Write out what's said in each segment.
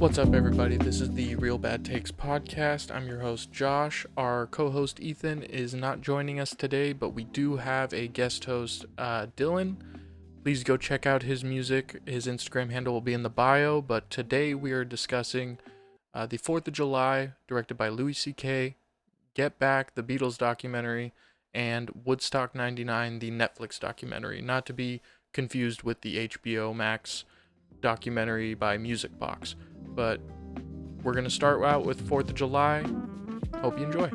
What's up, everybody? This is the Real Bad Takes podcast. I'm your host, Josh. Our co-host, Ethan, is not joining us today, but we do have a guest host, Dylan. Please go check out his music. His Instagram handle will be in the bio, but today we are discussing the 4th of July, directed by Louis C.K., Get Back, the Beatles documentary, and Woodstock 99, the Netflix documentary, not to be confused with the HBO Max documentary by Music Box. But we're going to start out with 4th of July. Hope you enjoy.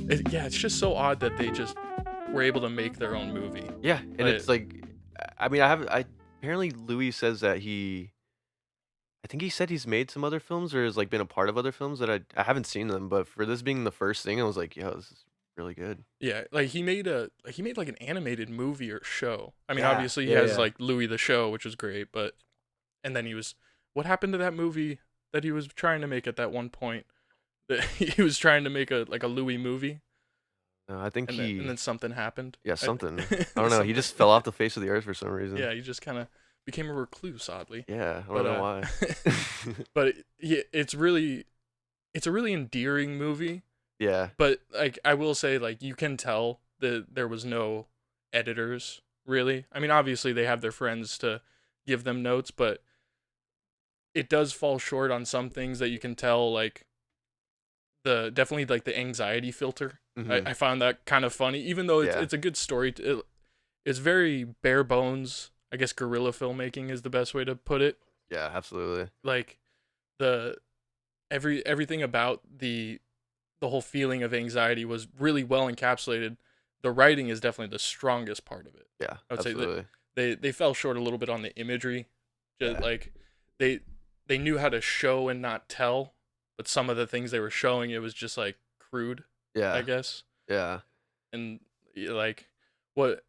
It's just so odd that they just were able to make their own movie. Yeah, and But it's like, apparently Louis says that I think he said he's made some other films or has like been a part of other films that I haven't seen them, but for this being the first thing, I was like, yo, this is really good. yeah, like he made like an animated movie or show. I mean, Yeah, obviously he yeah, has yeah. like Louis the Show, which was great, but and then what happened to that movie that he was trying to make at that one point? That he was trying to make a Louis movie, No, I think and then something happened. yeah, something. I don't know. He just fell off the face of the earth for some reason. Yeah, he just kind of became a recluse, oddly. Yeah, I But don't know why. but it's a really endearing movie. Yeah, But like I will say, like you can tell that there was no editors really. I mean, obviously they have their friends to give them notes, but it does fall short on some things that you can tell. Like definitely like the anxiety filter. mhm, I found that kind of funny, even though yeah, it's a good story. It's very bare bones. I guess guerrilla filmmaking is the best way to put it. yeah, absolutely. Like the everything about the whole feeling of anxiety was really well encapsulated. The writing is definitely the strongest part of it. Yeah, I would say absolutely. that they fell short a little bit on the imagery. Just Yeah, like they they knew how to show and not tell, but some of the things they were showing, it was just like crude, I yeah, guess. yeah, And like what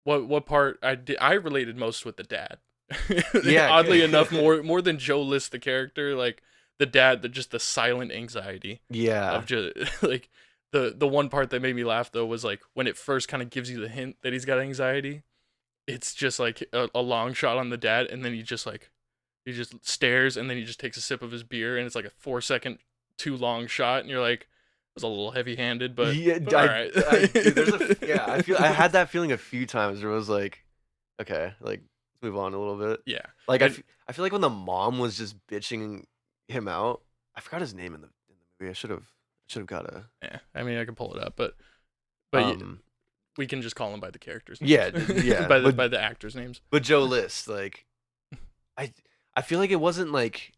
what part I related most with the dad. yeah. Oddly enough, more than Joe List the character, like the dad, just the silent anxiety Yeah, of just like the one part that made me laugh though was like when it first kind of gives you the hint that he's got anxiety. It's just like a long shot on the dad, and then he just stares, and then he just takes a sip of his beer, and it's like a 4 second too long shot, and you're like, it was a little heavy handed, yeah. but all right. Dude, yeah. I had that feeling a few times where it was like, okay, like let's move on a little bit. Yeah, Like and I feel like when the mom was just bitching him out, I forgot his name in the movie. I should have got a yeah, I mean I can pull it up, but um we can just call him by the characters' names. yeah, yeah. By the actors' names. But Joe List, like I I feel like it wasn't like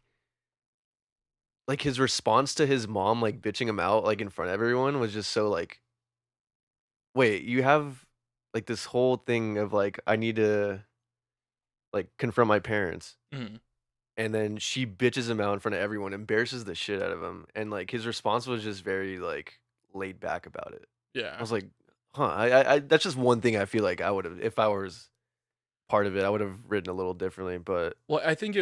his response to his mom like bitching him out like in front of everyone was just so like, wait, you have like this whole thing of like I need to like confront my parents. Mhm. And then she bitches him out in front of everyone, embarrasses the shit out of him, and like his response was just very like laid back about it. I Yeah. was like, huh, I that's just one thing I feel like I would have if I was part of it, I would have written a little differently. But Well, I think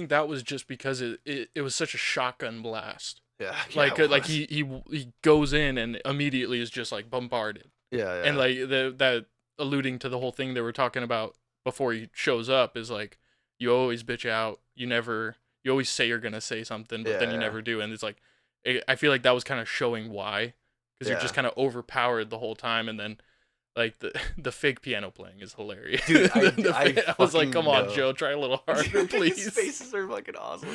that was just because it was such a shotgun blast. yeah, yeah, Like it like was. he goes in and immediately is just like bombarded. Yeah, And yeah, like that alluding to the whole thing they were talking about before he shows up is like you always bitch out, you always say you're gonna say something, but yeah, then you yeah, never do, and it's like I feel like that was kind of showing why, because you're just yeah. kind of overpowered the whole time, and then like the the fake piano playing is hilarious. Dude, I I was like, come fucking on, know. Joe, try a little harder, Dude, please. his faces are fucking awesome.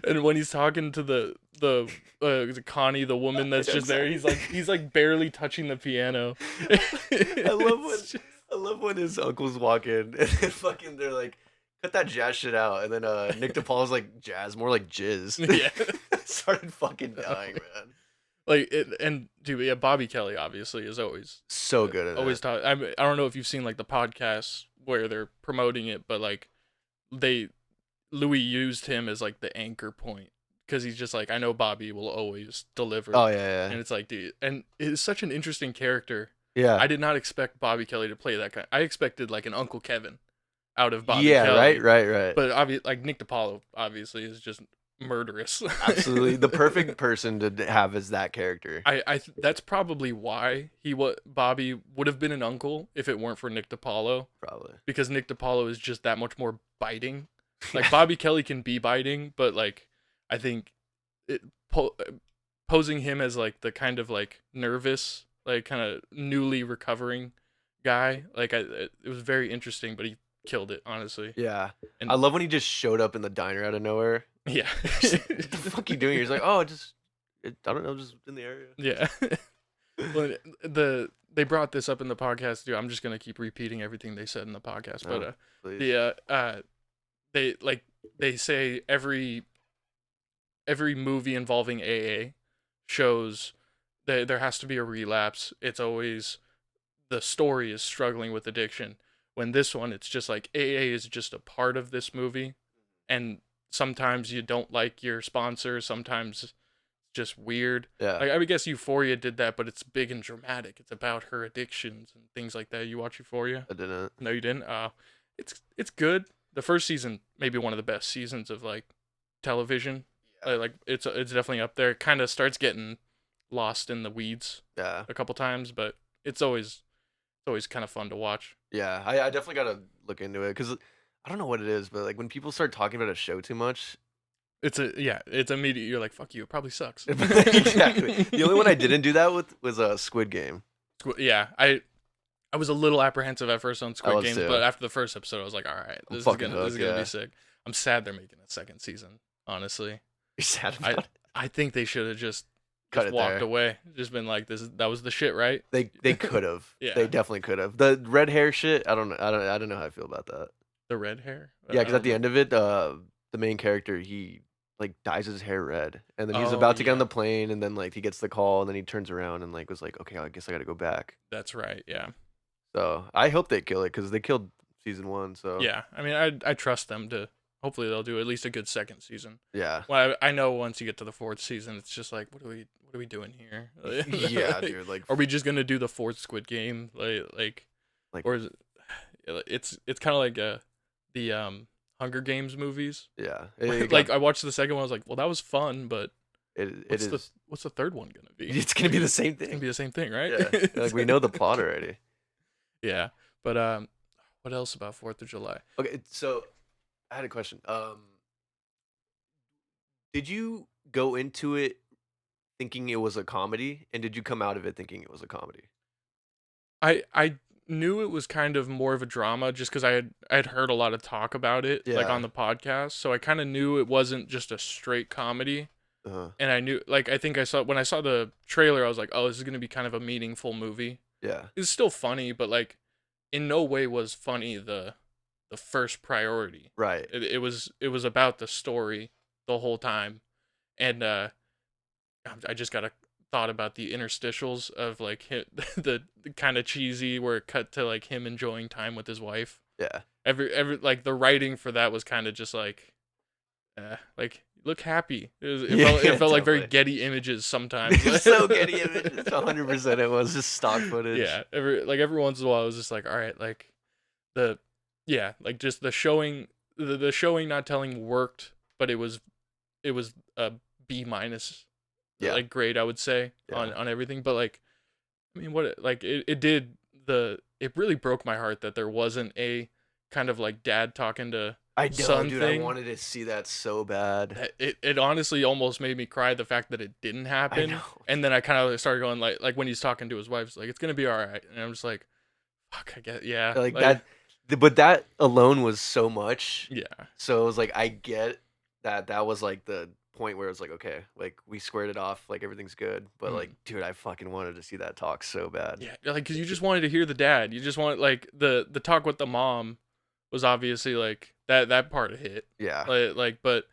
And when he's talking to Connie, the woman that's I know just there, exactly. he's like barely touching the piano. I love when It's just- I love when his uncles walk in and then fucking they're like, cut that jazz shit out, and then Nick DePaul's like jazz, more like jizz. yeah, Started fucking dying, man. like it, and dude, yeah, Bobby Kelly obviously is So good at always it. talk. I don't know if you've seen like the podcasts where they're promoting it, but like they Louis used him as like the anchor point because he's just like, I know Bobby will always deliver. Oh yeah, And yeah, it's like, dude, and it's such an interesting character. yeah, I did not expect Bobby Kelly to play that kind. I expected like an Uncle Kevin out of Bobby yeah. Kelly. Right. But obviously, like Nick DiPaolo obviously is just murderous. Absolutely, the perfect person to have as that character. That's probably why Bobby would have been an uncle if it weren't for Nick DiPaolo, Probably. because Nick DiPaolo is just that much more biting. Like Bobby Kelly can be biting, but like I think it posing him as like the kind of like nervous, like kind of newly recovering guy, like it was very interesting, but he killed it, honestly. Yeah, And I love when he just showed up in the diner out of nowhere. yeah. What the fuck you doing? He's like, oh, I don't know, just in the area. Yeah. Well, they brought this up in the podcast too. I'm just gonna keep repeating everything they said in the podcast, but Please. they say every movie involving AA shows that there has to be a relapse. It's always the story is struggling with addiction. When this one, it's just like AA is just a part of this movie, and sometimes you don't like your sponsor. Sometimes it's just weird. Yeah. Like, I would guess Euphoria did that, but it's big and dramatic. It's about her addictions and things like that. You watch Euphoria? I didn't. No, you didn't. It's good. The first season, maybe one of the best seasons of like television. Yeah. Like it's definitely up there. Kind of starts getting lost in the weeds Yeah. a couple times, but it's always kind of fun to watch. Yeah. I definitely gotta look into it because I don't know what it is, but like when people start talking about a show too much, It's immediate. You're like, fuck you. It probably sucks. exactly. The only one I didn't do that with was Squid Game. Yeah, I was a little apprehensive at first on Squid was Games, too. but after the first episode, I was like, all right, I'm this is fucking gonna hooked, be sick. I'm sad they're making a second season. Honestly, You're sad about it. I think they should have just Cut it walked there. away. Just been like, that was the shit, right? They could have. Yeah. They definitely could have. The red hair shit. I don't know. I don't know how I feel about that. The red hair. Yeah, because at the end of it, the main character he like dyes his hair red, and then he's Oh, about to get on yeah. the plane, and then like he gets the call, and then he turns around and like was like, okay, I guess I got to go back. That's right. Yeah. So I hope they kill it because they killed season 1. So Yeah. I mean, I trust them to. Hopefully, they'll do at least a good second season. yeah, Well, I know once you get to the fourth season, it's just like, what are we doing here? yeah, Like, dude. Like are we just gonna do the fourth Squid Game? Like or is it's kind of like the Hunger Games movies. yeah, Like I watched the second one, I was like, well, that was fun, but it what's is. the third one gonna be? It's gonna be the same It's gonna thing. be the same thing, right? Yeah, like we know the plot already. Yeah, but what else about 4th of July? Okay, so I had a question. Did you go into it thinking it was a comedy, and did you come out of it thinking it was a comedy? I knew it was kind of more of a drama just because I had heard a lot of talk about it like Yeah. on the podcast, so I kind of knew it wasn't just a straight comedy. And I knew, like, I think when I saw the trailer, I was like, oh, this is gonna be kind of a meaningful movie. Yeah. It's still funny, but like, in no way was funny the first priority. Right. It was about the story the whole time, and I just got a thought about the interstitials of like the kind of cheesy where it cut to like him enjoying time with his wife. Yeah. Every like the writing for that was kind of just like look happy. It felt like very totally. Getty Images sometimes. It's so Getty Images. 100% it was just stock footage. Yeah, every once in a while, I was just like, all right, like like just the showing, the showing not telling worked, but it was a B minus, Yeah. like grade, I would say, Yeah. on everything. But like, I mean, it really broke my heart that there wasn't a kind of like dad talking to I know, son dude. thing. I wanted to see that so bad. It honestly almost made me cry, the fact that it didn't I happen. know. And then I kind of started going like when he's talking to his wife, it's like, it's gonna be all right, and I'm just like, fuck, I get, yeah, Like that, but that alone was so much. yeah, So it was like I get that was like the point where it was like, okay, like we squared it off, like everything's good. But like, dude, I fucking wanted to see that talk so bad. yeah, like because you just wanted to hear the dad, you just want like the talk with the mom was obviously like that part hit, Yeah. but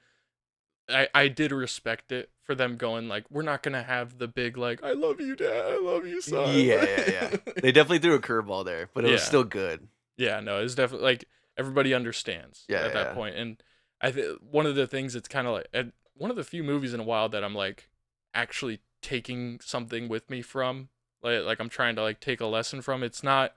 I did respect it for them going like, we're not gonna have the big like, I love you, dad, I love you, son. Yeah. They definitely threw a curveball there, but it was Yeah. still good. Yeah, no, it's definitely like everybody understands at that point. And I think one of the things, it's kind of like one of the few movies in a while that I'm like actually taking something with me from, like I'm trying to like take a lesson from. It's not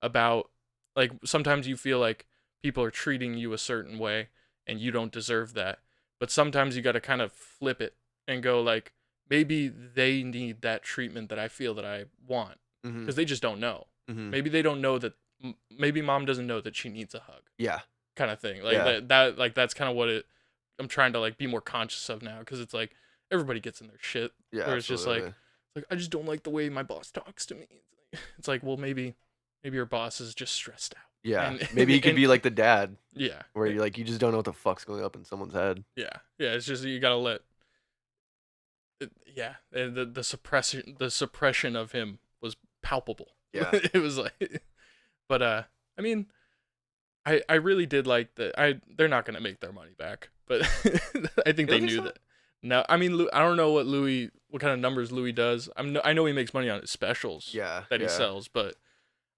about, like, sometimes you feel like people are treating you a certain way and you don't deserve that, but sometimes you got to kind of flip it and go like, maybe they need that treatment that I feel that I want, Mm-hmm. because they just don't know. Mm-hmm. Maybe they don't know that. Maybe mom doesn't know that she needs a hug, Yeah. kind of thing. Like Yeah. that like that's kind of what it. I'm trying to like be more conscious of now, because it's like everybody gets in their shit. Yeah. Where it's just like, absolutely. I just don't like the way my boss talks to me. It's like, well, maybe your boss is just stressed out. Yeah. And- Maybe he could and- be like the dad, Yeah. where you're like, you just don't know what the fuck's going up in someone's head. Yeah. Yeah. It's just you gotta let. Yeah. The suppression of him was palpable. Yeah. It was like, but I mean, I really did like they're not gonna make their money back, but I think they Really knew so? that. No, I mean, I don't know what kind of numbers Louis does. I know he makes money on his specials Yeah. that he yeah. sells, but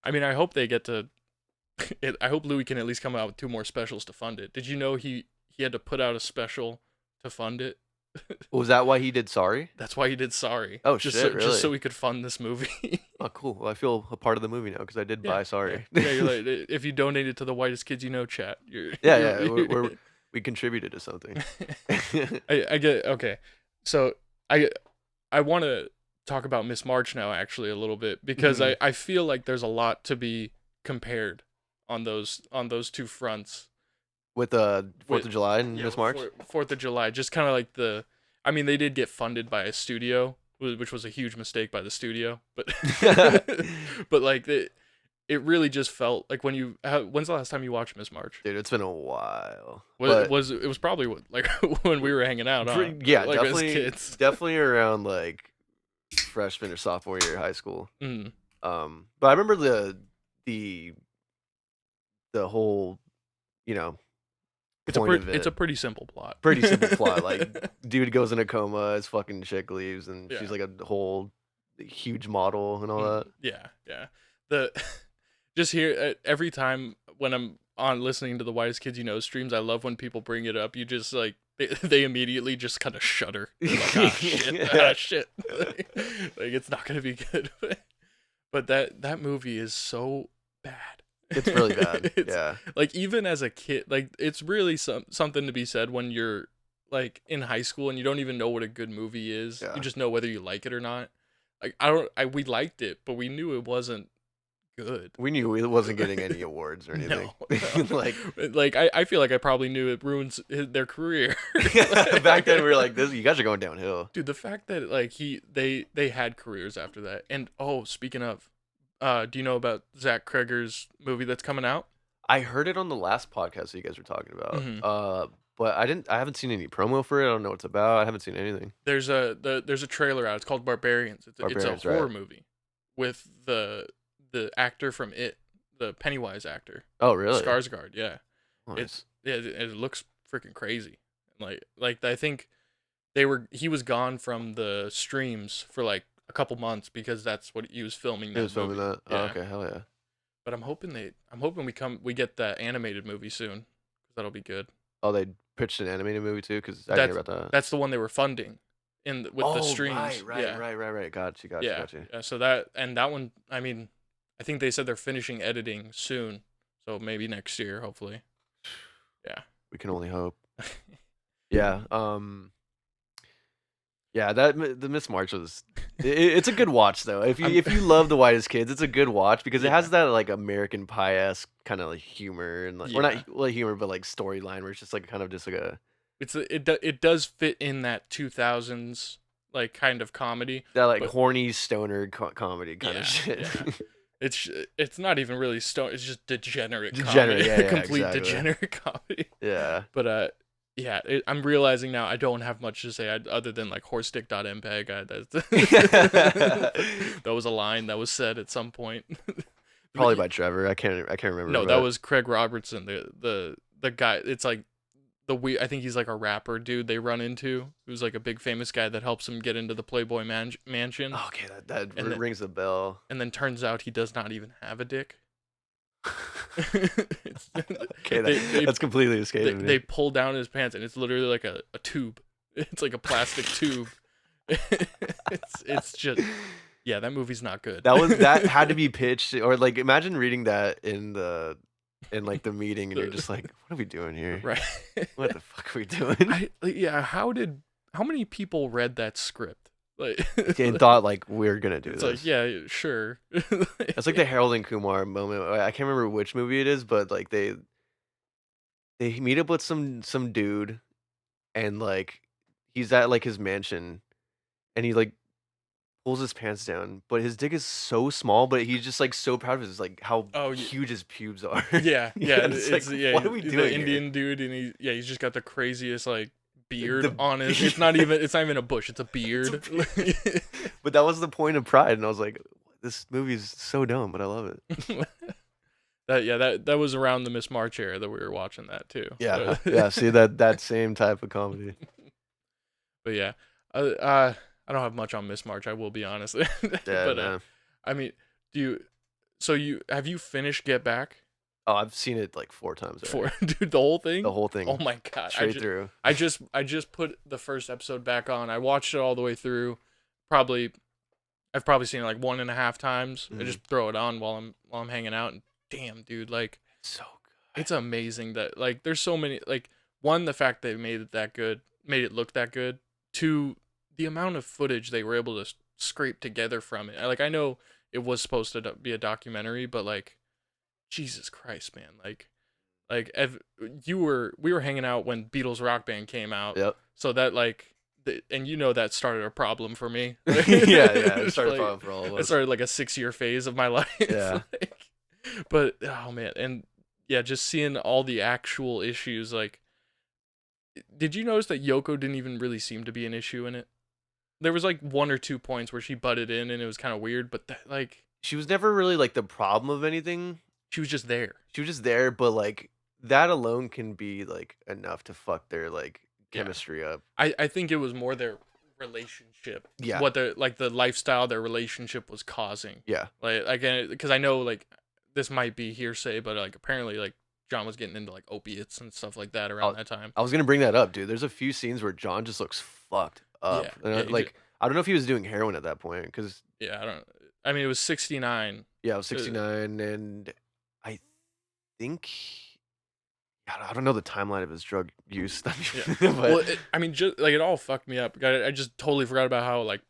I mean, I hope they get to. I hope Louis can at least come out with 2 more specials to fund it. Did you know he had to put out a special to fund it? Was that why he did Sorry? That's why he did Sorry. Oh, just shit, so, just so really? we could fund this movie. Oh, cool. Well, I feel a part of the movie now because I did buy Sorry. Yeah, you're like, if you donated to the Whitest Kids You Know chat, yeah. We contributed to something. I get okay. So I want to talk about Miss March now, actually, a little bit, because Mhm. I feel like there's a lot to be compared on those 2 fronts. With 4th of July and Yeah, Miss March. 4th of July, just kind of like I mean, they did get funded by a studio, which was a huge mistake by the studio, but but like it really just felt like when's the last time you watched Miss March? Dude, it's been a while. It was probably like when we were hanging out, huh? Yeah, like, as definitely. kids. Definitely around like freshman or sophomore year of high school. Mm. But I remember the whole, It's point of it. it's a pretty simple plot. Pretty simple plot. Like, dude goes in a coma, his fucking chick leaves, and Yeah. she's like a whole huge model and all that. Yeah. The just here every time when I'm on listening to the Whitest Kids You Know streams, I love when people bring it up. You just like they immediately just kind of shudder. They're like, shit, like it's not gonna be good. But that movie is so bad. It's really bad. It's, yeah. Like, even as a kid, like, it's really something to be said when you're like in high school and you don't even know what a good movie is. Yeah. You just know whether you like it or not. Like, we liked it, but we knew it wasn't good. We knew it wasn't getting any awards or anything. No. like I feel like I probably knew it ruins their career. back then we were like, you guys are going downhill. Dude, the fact that like they had careers after that. And speaking of, do you know about Zach Kreger's movie that's coming out? I heard it on the last podcast that you guys were talking about. Mhm. But I haven't seen any promo for it. I don't know what it's about. I haven't seen anything. There's a trailer out. It's called Barbarians. It's Barbarians, a horror right. movie with the actor from It, the Pennywise actor, Oh, really? Skarsgård. Yeah, Nice. it looks freaking crazy. Like I think he was gone from the streams for like a couple months because that's what he was filming. He was filming movie. that. Oh, okay, hell yeah. But I'm hoping we get that animated movie soon. That'll be good. Oh, they pitched an animated movie too, because I didn't hear about that. That's the one they were funding with the streams. Right. Got you. Yeah. So that one, I mean, I think they said they're finishing editing soon, so maybe next year, hopefully. Yeah. We can only hope. Yeah. Yeah. The Miss March was. It's a good watch though. If you love The Whitest Kids, it's a good watch because it has that like American Pie-esque kind of like humor and like, or not like humor, but like storyline where it's just like kind of just like a. It does fit in that 2000s like kind of comedy. That like horny stoner comedy kind of shit. Yeah. It's not even really stone. It's just degenerate comedy. Complete exactly. Degenerate comedy. Yeah. But yeah, I'm realizing now I don't have much to say other than like horstick.mpeg. That was a line that was said at some point. Probably by Trevor. I can't remember. No, that was Craig Robertson, the guy. It's like I think he's like a rapper dude they run into, who's like a big famous guy that helps him get into the Playboy Mansion. Oh, okay, that rings a bell. And then turns out he does not even have a dick. Okay, that's completely escaping me. They pull down his pants and it's literally like a tube. It's like a plastic tube. It's just, yeah, that movie's not good. That had to be pitched, or like imagine reading that in the in like the meeting, and you're just like, what are we doing here? Right. What the fuck are we doing? Yeah, how many people read that script? Like, And thought like we're gonna do it's this. like, yeah, sure. It's like the Harold and Kumar moment. I can't remember which movie it is, but like they meet up with some dude, and like he's at like his mansion, and he like pulls his pants down, but his dick is so small, but he's just like so proud of his like how Oh, huge his pubes are. yeah, yeah. It's like, what are we the doing here? Indian dude, and he's just got the craziest like beard The on his. It's not even a bush. It's a beard. But that was the point of Pride, and I was like, this movie's so dumb, but I love it. that was around the Miss March era that we were watching that too. Yeah, yeah. See that same type of comedy. But yeah, I don't have much on Miss March. I will be honest. Yeah, But man. I mean, do you? So have you finished Get Back? Oh, I've seen it like 4 times already. Dude, the whole thing. The whole thing. Oh my god! Straight through. I just put the first episode back on. I watched it all the way through. I've probably seen it like 1.5 times. I just throw it on while I'm hanging out, and damn, dude, like So good. it's amazing that like there's so many like one, the fact they made it look that good. Two, the amount of footage they were able to scrape together from it. Like I know it was supposed to be a documentary, but like Jesus Christ, man, we were hanging out when Beatles Rock Band came out. Yep. So that like and that started a problem for me. Yeah. It started a problem for all of It us. started like a 6-year phase of my life. Yeah. But oh man, and yeah, just seeing all the actual issues. Like, did you notice that Yoko didn't even really seem to be an issue in it? There was like 1 or 2 points where she butted in, and it was kind of weird. But like, She was never really like the problem of anything. she was just there. She was just there, but like that alone can be like enough to fuck their like Yeah. chemistry up. I think it was more their relationship. Yeah. What their like the lifestyle their relationship was causing. Yeah. Like again, because I know like this might be hearsay, but like apparently like John was getting into like opiates and stuff like that around that time. I was gonna bring that up, dude. There's a few scenes where John just looks fucked up. Yeah, And yeah, like I don't know if he was doing heroin at that point, because Yeah, I mean, it was 69. yeah, I was 69, and I think I don't know the timeline of his drug use. Yeah. But Well, I mean, just like it all fucked me up. I just totally forgot about how like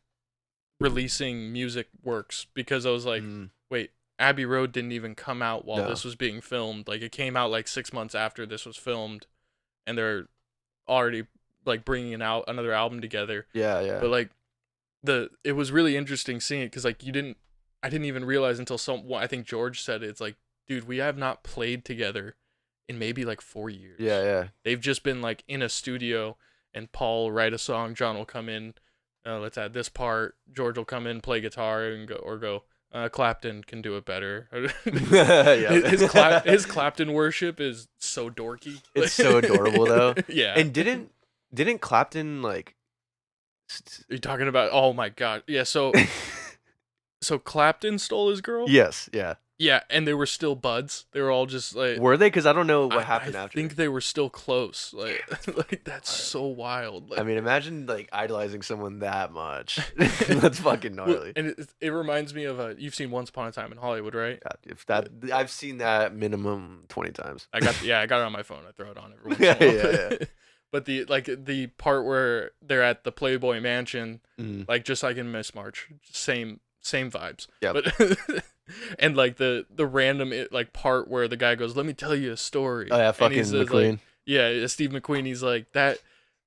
releasing music works, because I was like, wait, Abbey Road didn't even come out while No. this was being filmed. Like it came out like 6 months after this was filmed, and they're already like bringing out another album together. yeah. But like it was really interesting seeing it, because like I didn't even realize until I think George said it. It's like, dude, we have not played together in maybe like 4 years. Yeah. They've just been like in a studio, and Paul will write a song, John will come in, let's add this part, George will come in, play guitar, and go, Clapton can do it better. Yeah. His Clapton worship is so dorky. It's so adorable though. Yeah. And didn't Clapton like Are you talking about? Oh my god. Yeah. So Clapton stole his girl. Yes, yeah. Yeah, and they were still buds. They were all just like. Were they? Because I don't know what happened I after. think they were still close. Like that's so wild. Like, I mean, imagine like idolizing someone that much. That's fucking gnarly. and it reminds me of you've seen Once Upon a Time in Hollywood, right? Yeah, if that I've seen that minimum 20 times. I got it on my phone. I throw it on every once in a while. Yeah. But the part where they're at the Playboy Mansion, Mhm. like just like in Miss March, same vibes. Yep. But and like the random like part where the guy goes, "Let me tell you a story." Oh yeah, And fucking he says, McQueen. like, yeah, Steve McQueen. He's like that,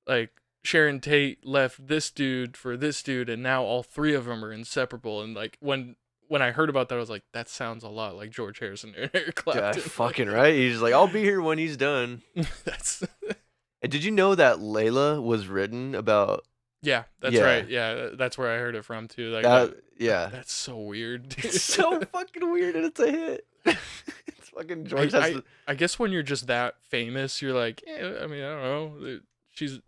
like Sharon Tate left this dude for this dude, and now all 3 of them are inseparable. And like when I heard about that, I was like, that sounds a lot like George Harrison and Eric Yeah, Clapton. fucking right. He's like, I'll be here when he's done. That's And did you know that Layla was written about yeah, that's Yeah. right. Yeah, that's where I heard it from too. Like that? Yeah. that's so weird. It's so fucking weird, and it's a hit. It's fucking George has to. I guess when you're just that famous, you're like, I mean, I don't know.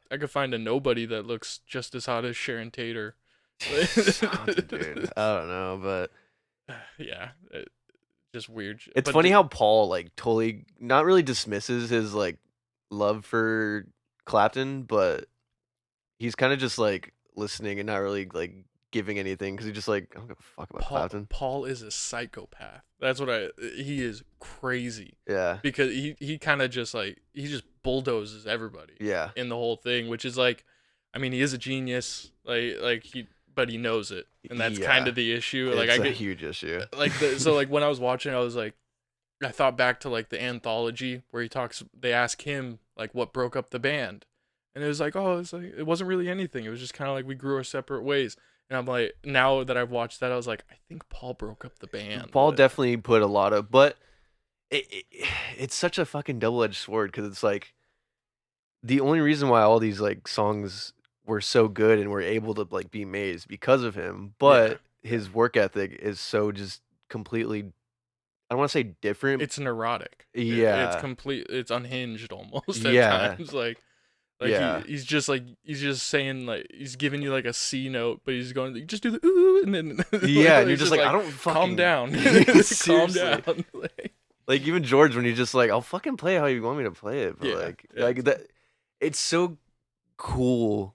I could find a nobody that looks just as hot as Sharon Tate or. Dude, I don't know, but Yeah, just weird. it's But funny how Paul like totally not really dismisses his like love for Clapton, but he's kind of just like listening and not really like giving anything because he's just like, I don't give a fuck about Clapton. Paul is a psychopath. That's what he is crazy Yeah, because he kind of just like he just bulldozes everybody yeah, in the whole thing, which is like, I mean, he is a genius, but he knows it, and that's kind yeah. of the issue. Like It's I a get huge issue. so like when I was watching, I was like, I thought back to like the anthology where they ask him like what broke up the band, and it was like, oh, it's like it wasn't really anything. It was just kind of like we grew our separate ways. And I'm like, now that I've watched that, I was like, I think Paul broke up the band. Paul definitely put a lot of, but it's such a fucking double-edged sword because it's like the only reason why all these like songs were so good and were able to like be made is because of him. But his work ethic is so just completely, I don't want to say different. It's neurotic. Yeah. It's unhinged almost at Yeah. times. Like Yeah. he's just saying like he's giving you like a C note, but he's going just do the ooh and then Yeah, and you're just like, I don't fucking calm down. Calm Seriously. down. Like even George when he's just like, I'll fucking play it how you want me to play it. But like that, it's so cool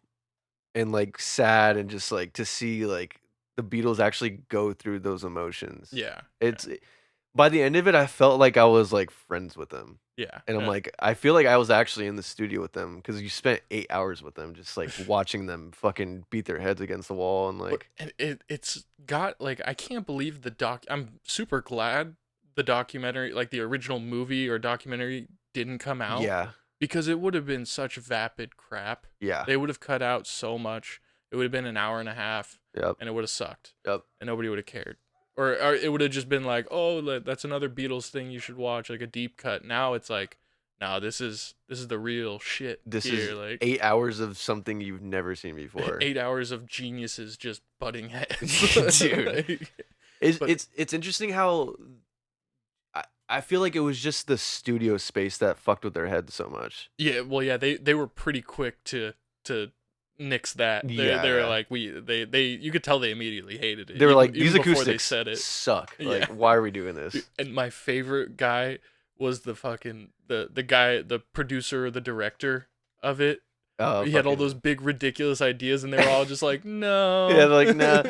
and like sad and just like to see like the Beatles actually go through those emotions. Yeah. It's by the end of it, I felt like I was like friends with them. Yeah. And I'm like, I feel like I was actually in the studio with them because you spent 8 hours with them, just like watching them fucking beat their heads against the wall and like. And it's got like I can't believe I'm super glad the documentary, like the original movie or documentary, didn't come out. Yeah. Because it would have been such vapid crap. Yeah. They would have cut out so much. It would have been an hour and a half. Yep. And it would have sucked. Yep. And nobody would have cared. Or it would have just been like, oh, that's another Beatles thing you should watch, like a deep cut. Now it's like, no, this is the real shit. This here. is like 8 hours of something you've never seen before. 8 hours of geniuses just butting heads. Dude. It's interesting how I feel like it was just the studio space that fucked with their heads so much. Yeah, well, yeah, they were pretty quick to nix that. They were like they you could tell they immediately hated it. They were like, even these before acoustics they said it. suck. Yeah. Like, why are we doing this? And my favorite guy was the fucking the guy, the producer or the director of it. He had all those big ridiculous ideas, and they were all just like, no. Yeah, they're like, nah.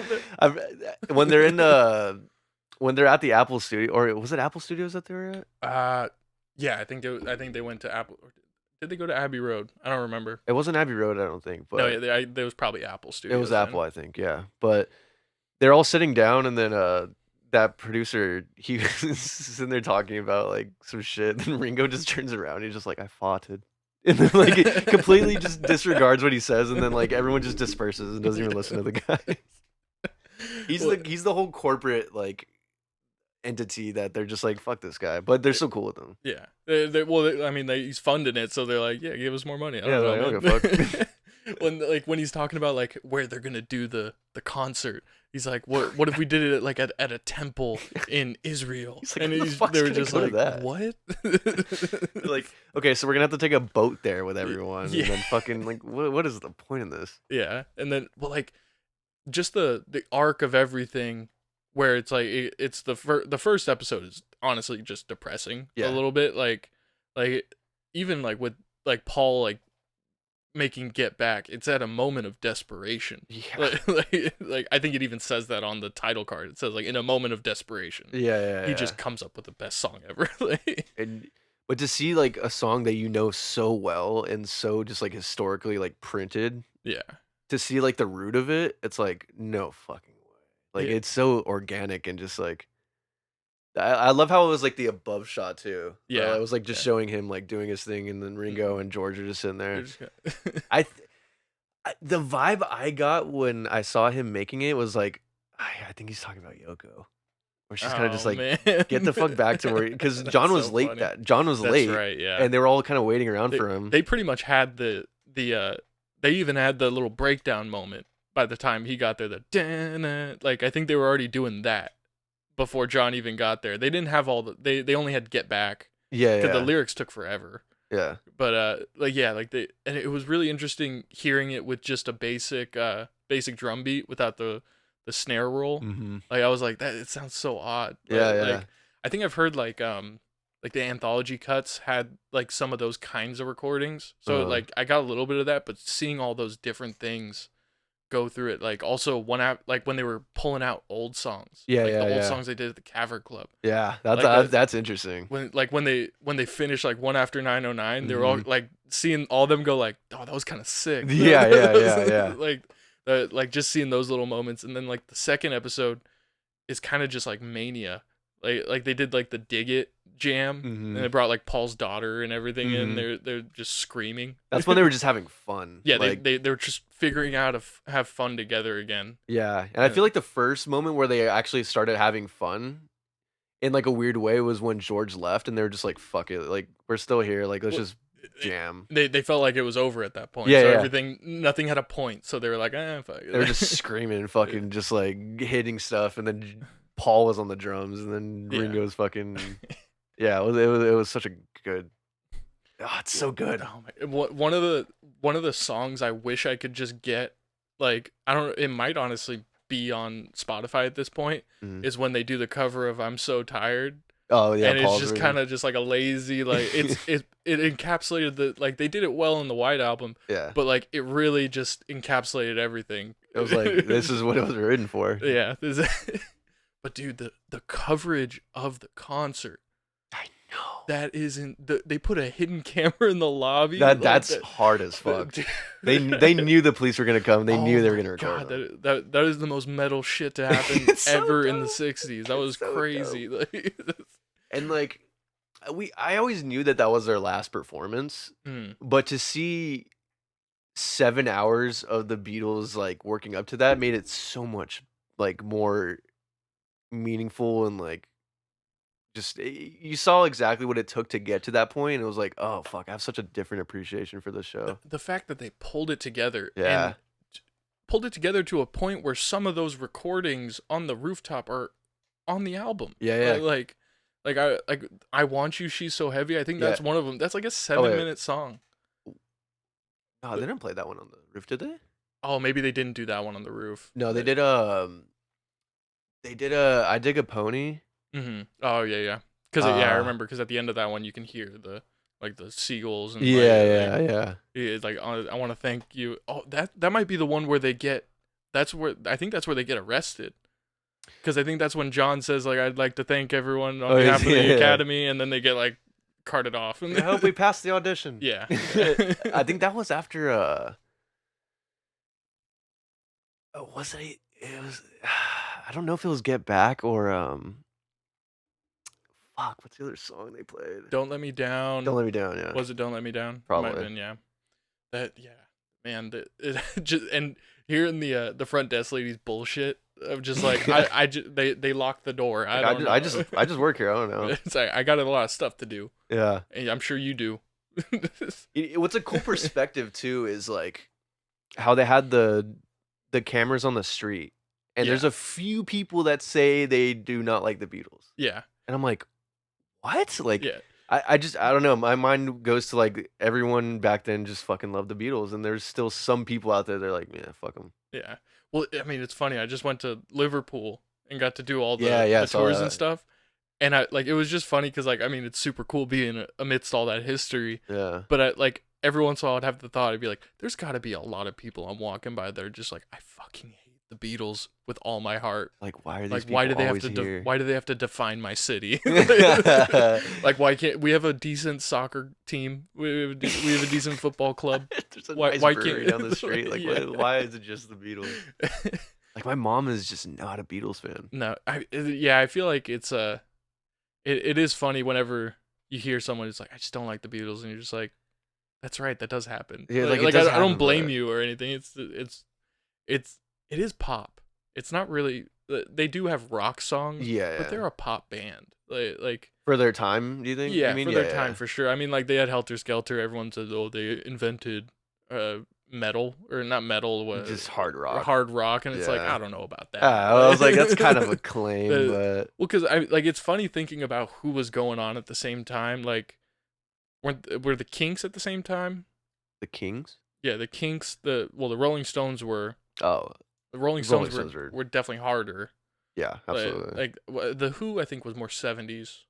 When they're at the Apple studio, or was it Apple Studios that they were at? Yeah, I think they went to Apple. Did they go to Abbey Road? I don't remember. It wasn't Abbey Road, I don't think. But no, there was probably Apple Studios. It was Apple, I think. Yeah, but they're all sitting down, and then that producer, he was sitting there talking about like some shit, and Ringo just turns around, he's just like, I farted. And then like completely just disregards what he says, and then like everyone just disperses and doesn't even listen to the guy. He's the whole corporate like entity that they're just like, fuck this guy, but they're so cool with him. Yeah. I mean, he's funding it, so they're like, yeah, give us more money. I don't know. Fuck. when he's talking about like where they're gonna do the concert, he's like, what if we did it like at a temple in Israel? He's like, and they were just like, what? Like, okay, so we're gonna have to take a boat there with everyone, and then fucking like, what is the point in this? Yeah, and then like just the arc of everything, where it's like it's the first episode is honestly just depressing a little bit, like even like with like Paul like making Get Back, it's at a moment of desperation. Yeah. Like I think it even says that on the title card. It says like in a moment of desperation. Yeah. He just comes up with the best song ever. But to see like a song that you know so well and so just like historically like printed. Yeah. To see like the root of it, it's like no fucking way. Like it's so organic and just like I love how it was like the above shot too. Yeah. It was like just showing him like doing his thing, and then Ringo and George are just sitting there. The vibe I got when I saw him making it was like, I think he's talking about Yoko. Where she's kind of just like, man. get the fuck back to where, because John was late. John was late. That's right, yeah. And they were all kind of waiting around for him. They pretty much had they even had the little breakdown moment by the time he got there. Like I think they were already doing that before John even got there. They didn't have all they only had Get Back. Yeah. Because the lyrics took forever. Yeah. But and it was really interesting hearing it with just a basic drum beat without the snare roll. Mm-hmm. Like I was like, that it sounds so odd. Yeah. Like, I think I've heard like the anthology cuts had like some of those kinds of recordings. So like I got a little bit of that, but seeing all those different things go through it. Like also like when they were pulling out old songs, Yeah, like yeah, the old yeah. songs they did at the Cavern Club. Yeah, that's interesting. When they finished like one after 909, they were all Mhm. like seeing all them go like, oh, that was kind of sick. Yeah, yeah, yeah, yeah. Like just seeing those little moments, and then like the second episode is kind of just like mania. Like they did like the Dig It jam, and they Mhm. brought like Paul's daughter and everything in. Mhm. They're just screaming. That's when they were just having fun. Yeah, like, they were just figuring out how to have fun together again. yeah, and I feel like the first moment where they actually started having fun in like a weird way was when George left, and they were just like, "Fuck it, like we're still here, like let's Well, just jam." They felt like it was over at that point. Yeah, so yeah. nothing had a point. So they were like, fuck it. They were just screaming, fucking, just like hitting stuff, and then Paul was on the drums, and then Yeah. Ringo's fucking. Yeah, it was such a good. Oh, it's so good. Oh my! One of the songs I wish I could just get, like I don't. It might honestly be on Spotify at this point. Mhm. Is when they do the cover of "I'm So Tired." Oh yeah, And it's Paul's just version. kind of just like a lazy like it encapsulated the like they did it well in the White Album, Yeah, but like it really just encapsulated everything. it was like this is what it was written for. Yeah, but dude, the coverage of the concert, I know. that isn't they put a hidden camera in the lobby. That's hard as fuck. Dude. They knew the police were gonna come. They Oh knew they were my gonna record God, them. that is the most metal shit to happen It's so ever in the dope. 60s. That was It's so crazy. Like, And like I always knew that was their last performance, mm, but to see 7 hours of the Beatles like working up to that made it so much like more meaningful, and like just you saw exactly what it took to get to that point, and it was like, oh fuck, I have such a different appreciation for this show. the fact that they pulled it together Yeah. and pulled it together to a point where some of those recordings on the rooftop are on the album. Yeah, yeah. I want you. She's so heavy. I think Yeah. that's one of them. That's like a Oh, wait. 7-minute song. Oh, they didn't play that one on the roof, did they? Oh, maybe they didn't do that one on the roof. No, they did. They did I Dig a Pony. Mm-hmm. Oh yeah. Because I Uh, remember. Because at the end of that one, you can hear the seagulls and Yeah. it's like I want to thank you. Oh, that might be the one where they get. I think that's where they get arrested. Because I think that's when John says like I'd like to thank everyone on Oh, behalf of the yeah. Academy, and then they get like carted off. And I hope we passed the audition. Yeah. I think that was after was it was I don't know if it was Get Back or fuck, what's the other song they played? Don't Let Me Down. Don't Let Me Down, yeah. Was it Don't Let Me Down? It might have Probably. been, yeah. Man, it just and hearing the front desk lady's bullshit of just like they locked the door. I just work here, I don't know. It's like I got a lot of stuff to do, Yeah. and I'm sure you do. What's a cool perspective too is like how they had the cameras on the street, and there's Yeah. a few people that say they do not like the Beatles, Yeah, and I'm like, what? Like, yeah. I don't know. My mind goes to like everyone back then just fucking loved the Beatles, and there's still some people out there they're like, yeah, fuck them. Yeah. Well, I mean, it's funny. I just went to Liverpool and got to do all the, Yeah, I the saw tours that. and stuff. And it was just funny because, like, I mean, it's super cool being amidst all that history. Yeah, But every once in a while, I'd have the thought, I'd be like, there's got to be a lot of people I'm walking by that are just like, I fucking hate the Beatles with all my heart. like why are these Like, people why do they have always to? here? Why do they have to define my city? Like, why can't we have a decent soccer team? We have a decent football club. There's a Why- nice why brewery can't- down the street. Like, Yeah. why is it just the Beatles? Like, my mom is just not a Beatles fan. No, I feel like it is funny whenever you hear someone who's like, I just don't like the Beatles, and you're just like, that's right, that does happen. Yeah, like, it I does don't happen, blame but- you or anything. It is pop. It's not really. They do have rock songs, Yeah, but they're a pop band. Like for their time. Do you think? yeah, You mean? for their Yeah, time yeah. for sure. I mean, like they had Helter Skelter. Everyone says, oh, they invented metal or not metal, Just hard rock. hard rock, and it's like Yeah. I don't know about that. I was like, that's kind of a claim, The- but Well, because it's funny thinking about who was going on at the same time. Like, were the Kinks at the same time? the Kings. Yeah, the Kinks. The Rolling Stones were. Oh, The Rolling Rolling Stones, Stones were definitely harder. yeah, absolutely. Like the Who, I think was more 70s.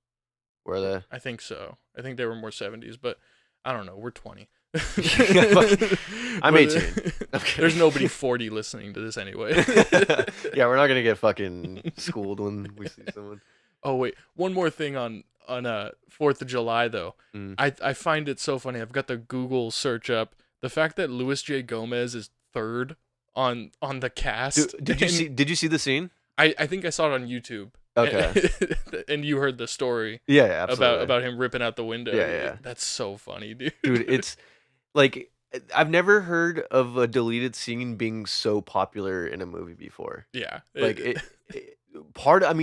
Were they? I think so. I think they were more 70s, but I don't know. We're 20. I'm 18. There's nobody 40 listening to this anyway. Yeah, we're not gonna get fucking schooled when we see someone. Oh wait, one more thing on 4th of July though. Mm. I find it so funny. I've got the Google search up. The fact that Luis J. Gomez is third on the cast. Did you see the scene? I think I saw it on YouTube. Okay. And you heard the story Yeah, absolutely. about him ripping out the window. Yeah. That's so funny, dude. Dude, it's like I've never heard of a deleted scene being so popular in a movie before. Yeah. Like part of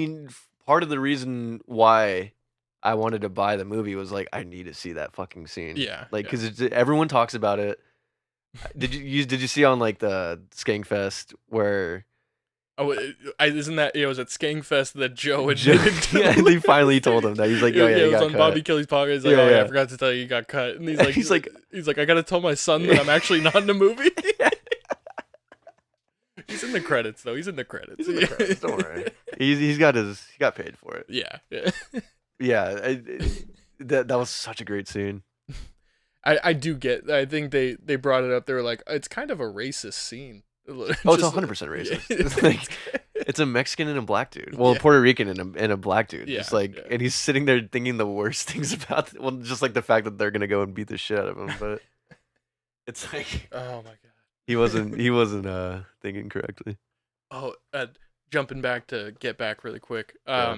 the reason why I wanted to buy the movie was like I need to see that fucking scene. Yeah. Like cuz everyone talks about it. Did you see on like the Skankfest where Oh, isn't that it was at Skankfest that Joe yeah, they finally told him that. He's like, "Oh yeah, it you was got on cut." Bobby Kelly's podcast. He's like, Yeah, "Oh yeah, yeah. I forgot to tell you got cut." And He's like, I gotta tell my son that I'm actually not in the movie. He's in the credits though. He's in the credits. Don't worry. He got paid for it. Yeah. Yeah, that was such a great scene. I do get. I think they brought it up. They were like, it's kind of a racist scene. Oh, it's 100% racist. It's like it's a Mexican and a black dude. Well, Yeah. a Puerto Rican and a black dude. Yeah, Just like, yeah. and he's sitting there thinking the worst things about. Well, just like the fact that they're gonna go and beat the shit out of him. But it's like Oh my god. he wasn't thinking correctly. Oh, jumping back to Get Back really quick. Yeah.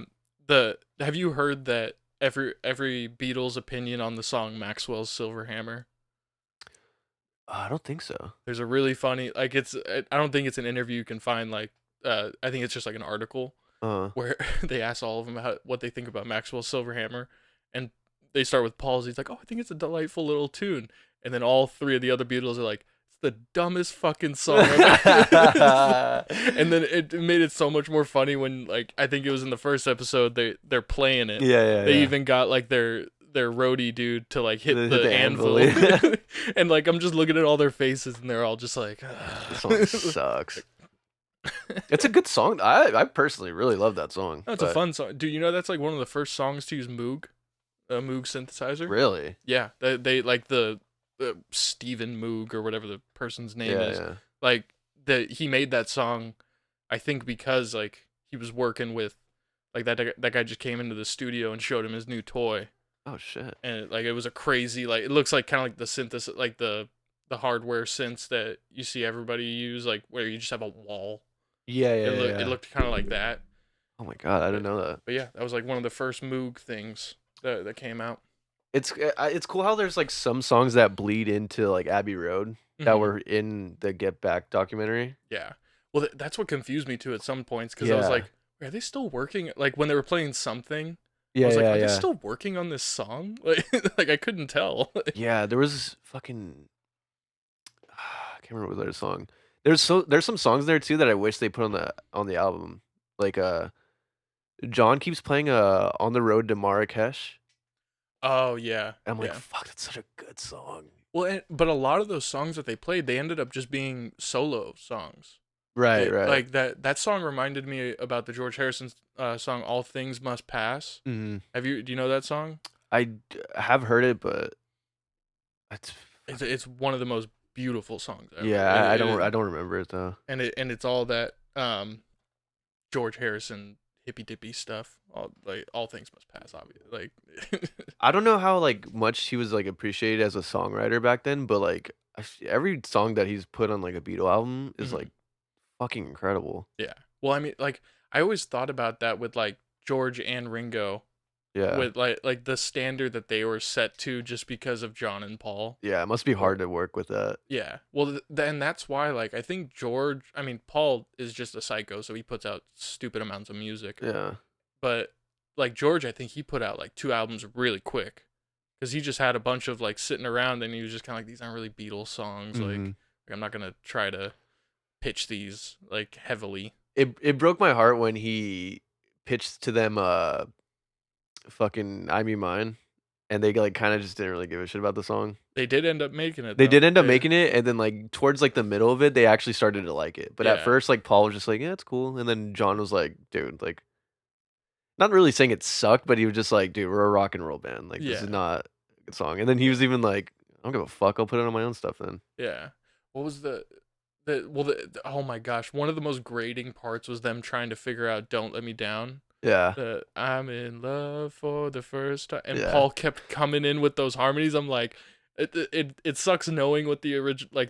Have you heard that every Beatles opinion on the song Maxwell's Silver Hammer? I don't think so. There's a really funny like I don't think it's an interview you can find like I think it's just like an article where they ask all of them what they think about Maxwell's Silver Hammer, and they start with Paul's. He's like, "Oh, I think it's a delightful little tune," and then all three of the other Beatles are like, "It's the dumbest fucking song ever." And then it made it so much more funny when like I think it was in the first episode they're playing it. Yeah. They even got like their roadie dude to like hit the anvil. And like I'm just looking at all their faces and they're all just like This song sucks. It's a good song. I personally really love that song. That's a fun song. Dude, you know that's like one of the first songs to use Moog, a Moog synthesizer. Really? Yeah, they like the Stephen Moog or whatever the person's name is. Yeah. Like he made that song, I think because like he was working with like that guy just came into the studio and showed him his new toy. Oh shit. And like it was a crazy like it looks like kind of like the synthesis like the hardware synths that you see everybody use like where you just have a wall. Yeah. It looked kind of like that. Oh my god, I didn't know that. But yeah, that was like one of the first Moog things that came out. It's cool how there's like some songs that bleed into like Abbey Road that Mhm. were in the Get Back documentary. Yeah. Well, that's what confused me too at some points because I was Yeah. like, are they still working? Like when they were playing something, Yeah, I was like, yeah, are yeah. they still working on this song? Like I couldn't tell. Yeah, there was fucking I can't remember what other song. There's some songs there too that I wish they put on the album. Like John keeps playing On the Road to Marrakesh. Oh yeah. I'm like, yeah. fuck, that's such a good song. Well, but a lot of those songs that they played, they ended up just being solo songs. Right, right. Like that song reminded me about the George Harrison song "All Things Must Pass." hmm Do you know that song? have heard it, but It's one of the most beautiful songs ever. yeah, I It- don't remember it though. and it's all that George Harrison hippy dippy stuff. All things must pass, obviously. Like I don't know how like much he was like appreciated as a songwriter back then, but like every song that he's put on like a Beatle album is Mhm. like fucking incredible. yeah. Well, I mean, like I always thought about that with like George and Ringo, Yeah. with like the standard that they were set to just because of John and Paul. Yeah, it must be hard to work with that. Yeah. Well, then that's why like I think Paul is just a psycho, so he puts out stupid amounts of music. Yeah. But like George, I think he put out like 2 albums really quick because he just had a bunch of like sitting around and he was just kind of like, these aren't really Beatles songs. Mhm. Like I'm not gonna try to pitch these like heavily. It broke my heart when he pitched to them fucking I Me Mine, and they like kind of just didn't really give a shit about the song. They did end up making it. They though. did end up making it, and then like towards like the middle of it, they actually started to like it. But at Yeah. first, like Paul was just like, "Yeah, it's cool," and then John was like, "Dude, like." Not really saying it sucked, but he was just like, dude, we're a rock and roll band. Like, this Yeah. is not a good song. And then he was even like, I don't give a fuck. I'll put it on my own stuff then. Yeah. What was oh my gosh, one of the most grating parts was them trying to figure out "Don't Let Me Down." Yeah. The "I'm in love for the first time," and Yeah. Paul kept coming in with those harmonies. I'm like, it sucks knowing what the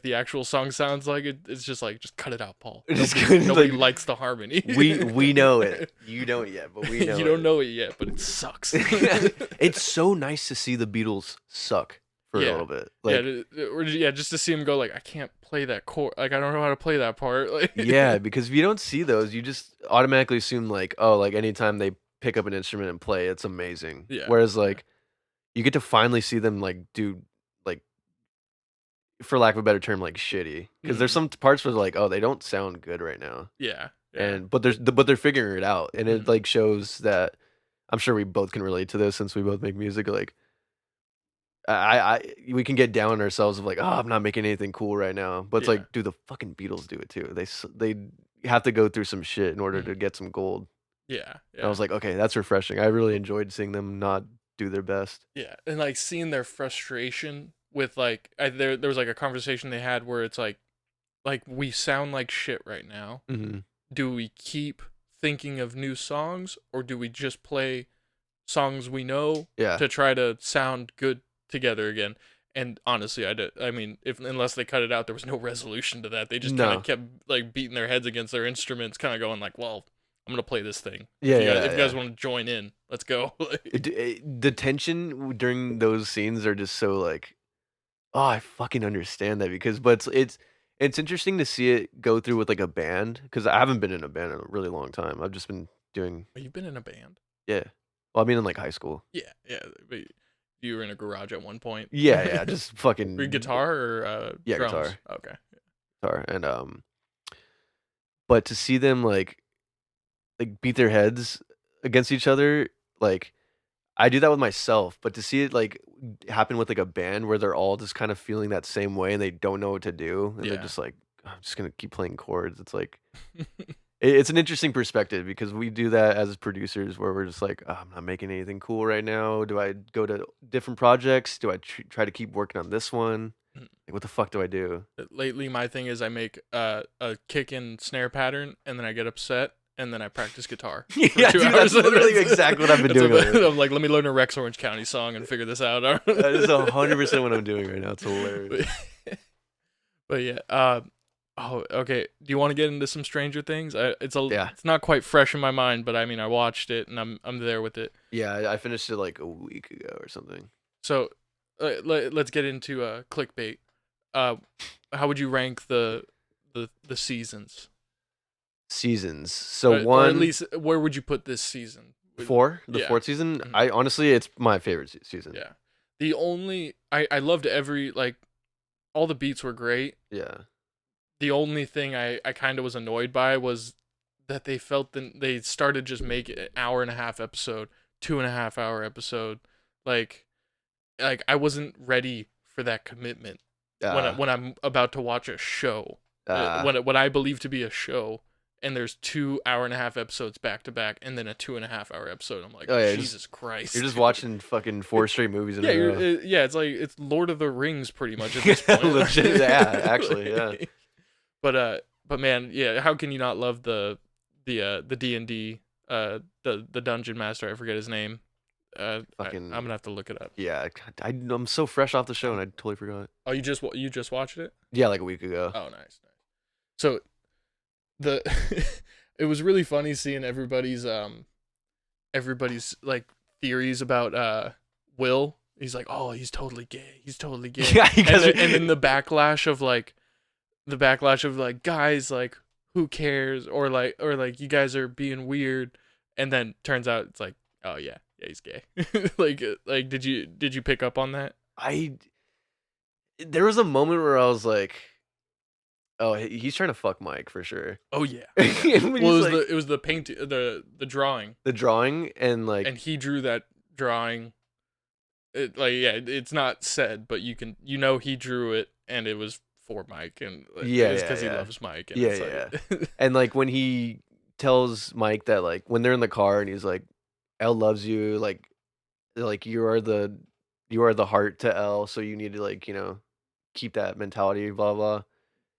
the actual song sounds like. It's just like, just cut it out, Paul. Nobody likes the harmony. we know it. You don't yet, but we know you don't know it yet, but it sucks. It's so nice to see the Beatles suck for a little bit. Like, just to see him go like, I can't play that chord. Like, I don't know how to play that part. Like, yeah, because if you don't see those, you just automatically assume like, oh, like anytime they pick up an instrument and play, it's amazing. Yeah. Whereas like, you get to finally see them like do like, for lack of a better term, like shitty. Because there's some parts where like, oh, they don't sound good right now. Yeah. And but they're figuring it out, and it Mhm. like shows that I'm sure we both can relate to this since we both make music. Like, we can get down on ourselves of like, oh, I'm not making anything cool right now. But it's Yeah. like, dude, the fucking Beatles do it too. They have to go through some shit in order to get some gold. Yeah. And I was like, okay, that's refreshing. I really enjoyed seeing them not do their best. Yeah, and like seeing their frustration with like, there was like a conversation they had where it's like we sound like shit right now. Mm-hmm. Do we keep thinking of new songs, or do we just play songs we know Yeah. to try to sound good together again? And honestly, I mean, if unless they cut it out, there was no resolution to that. They just kind No. of kept like beating their heads against their instruments, kind of going like, "Well, I'm gonna play this thing. Yeah, If you guys want to join in, let's go." The tension during those scenes are just so like, oh, I fucking understand that but it's interesting to see it go through with like a band because I haven't been in a band in a really long time. I've just been doing You've been in a band? yeah. Well, I mean in like high school. Yeah, yeah. But you were in a garage at one point. Yeah, just fucking Were you guitar or yeah, drums? guitar. Okay. Guitar and but to see them like beat their heads against each other, like I do that with myself, but to see it like happen with like a band where they're all just kind of feeling that same way and they don't know what to do and they're Yeah. just like, I'm just gonna keep playing chords. It's like it's an interesting perspective because we do that as producers where we're just like, oh, I'm not making anything cool right now. Do I go to different projects? Do I try to keep working on this one? Like, what the fuck do I do? Lately, my thing is I make a kick and snare pattern, and then I get upset, and then I practice guitar. For Yeah, 2 dude, hours. that's literally exactly what I've been doing lately. I'm like, let me learn a Rex Orange County song and figure this out. That is 100% what I'm doing right now. It's hilarious. But yeah. Oh, okay. Do you want to get into some Stranger Things? It's not quite fresh in my mind, but I mean, I watched it and I'm there with it. Yeah, I finished it like a week ago or something. So, let's get into clickbait. How would you rank the seasons? Seasons. So Or at least, where would you put this season? the Yeah. fourth season. Mhm. I honestly, it's my favorite season. Yeah. The only I loved every, like, all the beats were great. Yeah. The only thing I kind of was annoyed by was that they felt that they started just making an hour and a half episode, 2.5 hour episode. Like I wasn't ready for that commitment when I'm about to watch a show. What I believe to be a show, and there's 2.5 hour episodes back to back, and then a 2.5 hour episode. I'm like, Oh, yeah, Jesus Christ! You're just watching fucking 4 straight movies in a row. It's like it's Lord of the Rings pretty much at this point. Legit, yeah, actually, yeah. But man, yeah, how can you not love the D&D the dungeon master? I forget his name. I'm gonna have to look it up. Yeah, I'm so fresh off the show and I totally forgot. Oh, you just watched it? Yeah, like a week ago. Oh, nice. So it was really funny seeing everybody's like theories about Will. He's like, oh, he's totally gay. He's totally gay. Yeah, and then the backlash of like guys, like, who cares, or like you guys are being weird, and then turns out it's like, oh yeah, he's gay. like did you pick up on that? There was a moment where I was like, oh, he's trying to fuck Mike for sure. Oh yeah. Well, it was the paint, the drawing. The drawing and like, and he drew that drawing. It's not said, but you he drew it, and it was for Mike, and because he loves Mike. And yeah. And like when he tells Mike that, like when they're in the car and he's like, Elle loves you, like you are the you are the heart to L, so you need to like keep that mentality, blah blah.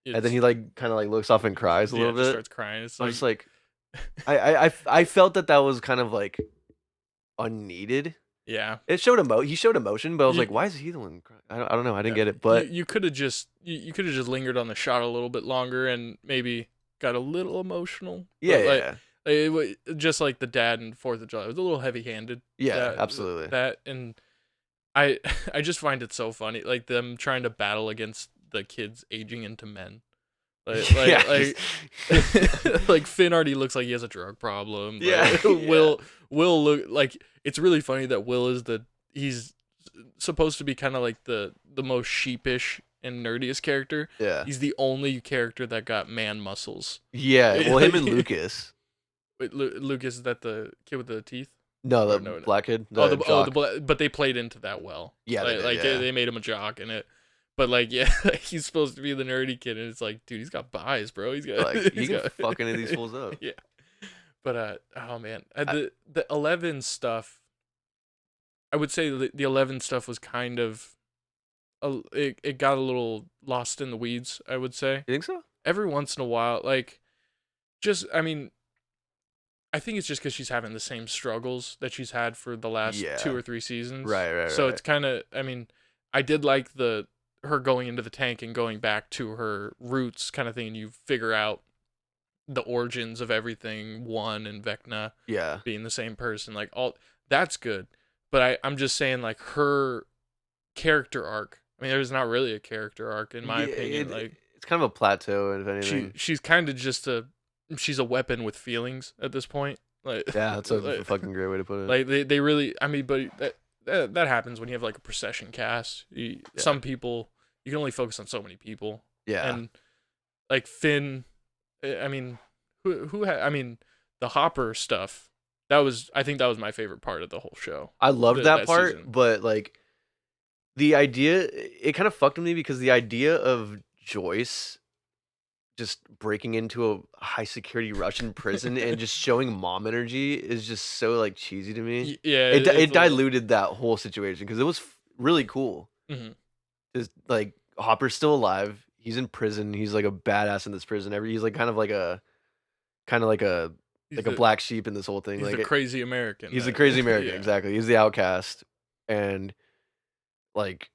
And then It's he like kind of like looks off and cries a yeah, little just bit. starts crying. It's I was like just like, I felt that was kind of like unneeded. yeah. He showed emotion, but I was like, You why is he the one crying? I don't know. I didn't yeah. get it, You but you could have just you could have just lingered on the shot a little bit longer and maybe got a little emotional. yeah, But yeah, yeah, just like the dad in 4th of July, it was a little heavy-handed. yeah, That absolutely. that and I I just find it so funny, like them trying to battle against the kids aging into men. Like Yeah, like he's like Finn already looks like he has a drug problem. yeah, Like yeah, Will look like it's really funny that Will is he's supposed to be kind of like the most sheepish and nerdiest character. yeah, He's the only character that got man muscles. yeah. Well, him and Like, Lucas. wait, Lucas, is that the kid with the teeth? No, Or the no, no. black kid, Oh, the jock. but they played into that well. Yeah, they did. Like Yeah, they made him a jock in it. But like yeah, he's supposed to be the nerdy kid, and it's like, dude, he's got buys, bro. He's got like you he's can got fuck any of these fools up. yeah. But oh man, I, the 11 stuff. I would say the 11 stuff was kind of it got a little lost in the weeds. I would say you think so? every once in a while, like just I mean, I think it's just because she's having the same struggles that she's had for the last Yeah. 2 or 3 seasons. Right. So it's kind of I mean, I did like her going into the tank and going back to her roots kind of thing. And you figure out the origins of everything. One and Vecna Yeah. being the same person, like all that's good. But I'm just saying like her character arc. I mean, there's not really a character arc in my opinion. Like It's kind of a plateau, if anything. she's kind of just she's a weapon with feelings at this point. Like Yeah, that's a like, fucking great way to put it. like they really I mean, but that happens when you have like a procession cast. Some people you can only focus on so many people. Yeah. And like Finn, I mean, I mean, the Hopper stuff. I think that was my favorite part of the whole show. I loved that part, season. but like the idea, it kind of fucked with me because the idea of Joyce just breaking into a high security Russian prison and just showing mom energy is just so like cheesy to me. Yeah, It diluted that whole situation because it was really cool. Mm-hmm. Just like Hopper's still alive. He's in prison. He's like a badass in this prison. He's like kind of like a black sheep in this whole thing. He's Like the crazy American. he's the crazy American, yeah. exactly. He's the outcast, and like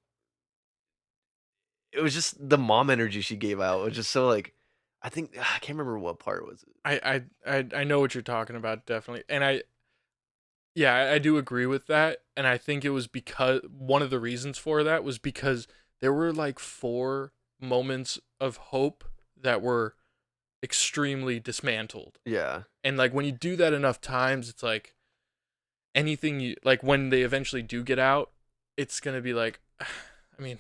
it was just the mom energy she gave out. It was just so like I think I can't remember what part was it. I know what you're talking about, definitely, and I do agree with that, and I think it was because one of the reasons for that was because there were like 4 moments of hope that were extremely dismantled. Yeah, And like when you do that enough times, it's like anything you like when they eventually do get out, it's gonna be like, I mean,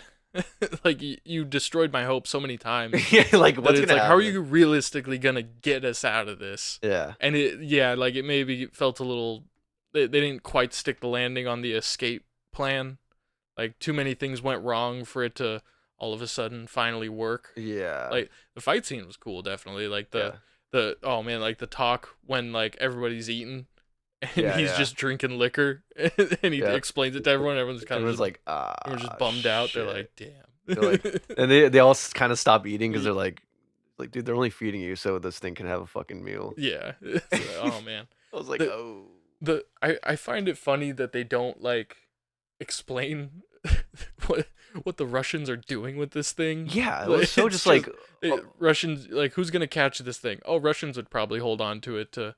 like you destroyed my hope so many times. yeah. Like But what's it's gonna like, happen? how are you realistically gonna get us out of this? Yeah, And like it maybe felt a little. They didn't quite stick the landing on the escape plan. Like too many things went wrong for it to all of a sudden finally work. yeah. Like the fight scene was cool, definitely. Like Yeah. the oh man, like the talk when like everybody's eating and Yeah, he's yeah. just drinking liquor and he Yeah. explains it to everyone. Everyone's kind of Everyone's like everyone's just bummed out. They're shit. like, damn. They're like, and they all kind of stop eating because they're like, dude, they're only feeding you so this thing can have a fucking meal. yeah. It's like, oh man. I was like, The- oh. I find it funny that they don't like explain what the Russians are doing with this thing. Yeah, it was so It's just like Russians, like who's gonna catch this thing? Oh, Russians would probably hold on to it to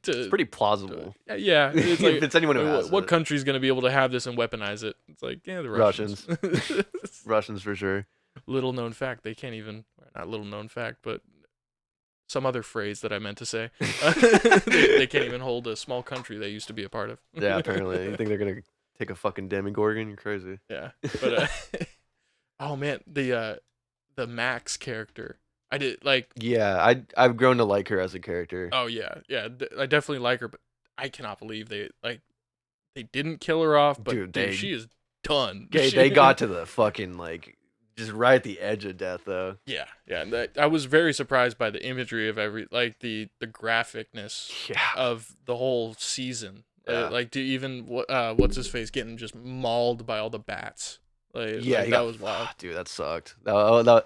it's pretty plausible. yeah. It's like If it's anyone who has what it. country's gonna be able to have this and weaponize it? It's like the Russians. Russians for sure. Little known fact, they can't even not little known fact, but some other phrase that I meant to say. They can't even hold a small country they used to be a part of. Yeah, apparently. You think they're gonna take a fucking Demogorgon? You're crazy. Yeah, but oh man, the Max character, I did like. Yeah, I've grown to like her as a character. Oh yeah, I definitely like her, but I cannot believe they didn't kill her off. But Dude, she is done. They got to the fucking like just right at the edge of death though. Yeah. And I was very surprised by the imagery of the graphicness Yeah. of the whole season. Yeah. Like, do even what's his face getting just mauled by all the bats? Yeah, That was wild. dude, that sucked. I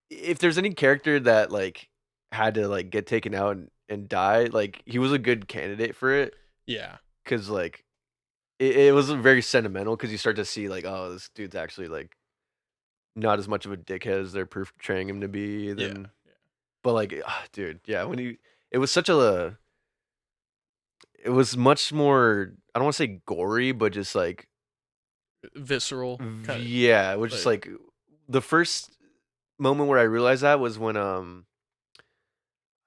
if there's any character that, like, had to, like, get taken out and die, like, he was a good candidate for it Yeah, 'cause, like, it was very sentimental 'cause you start to see, like, oh, this dude's actually, like, not as much of a dickhead as they're portraying him to be, yeah, then but, like, dude, yeah, when he it was such a it was much more I don't wanna say gory, but just, like, visceral kind of yeah, it was just, like like, the first moment where I realized that was when, I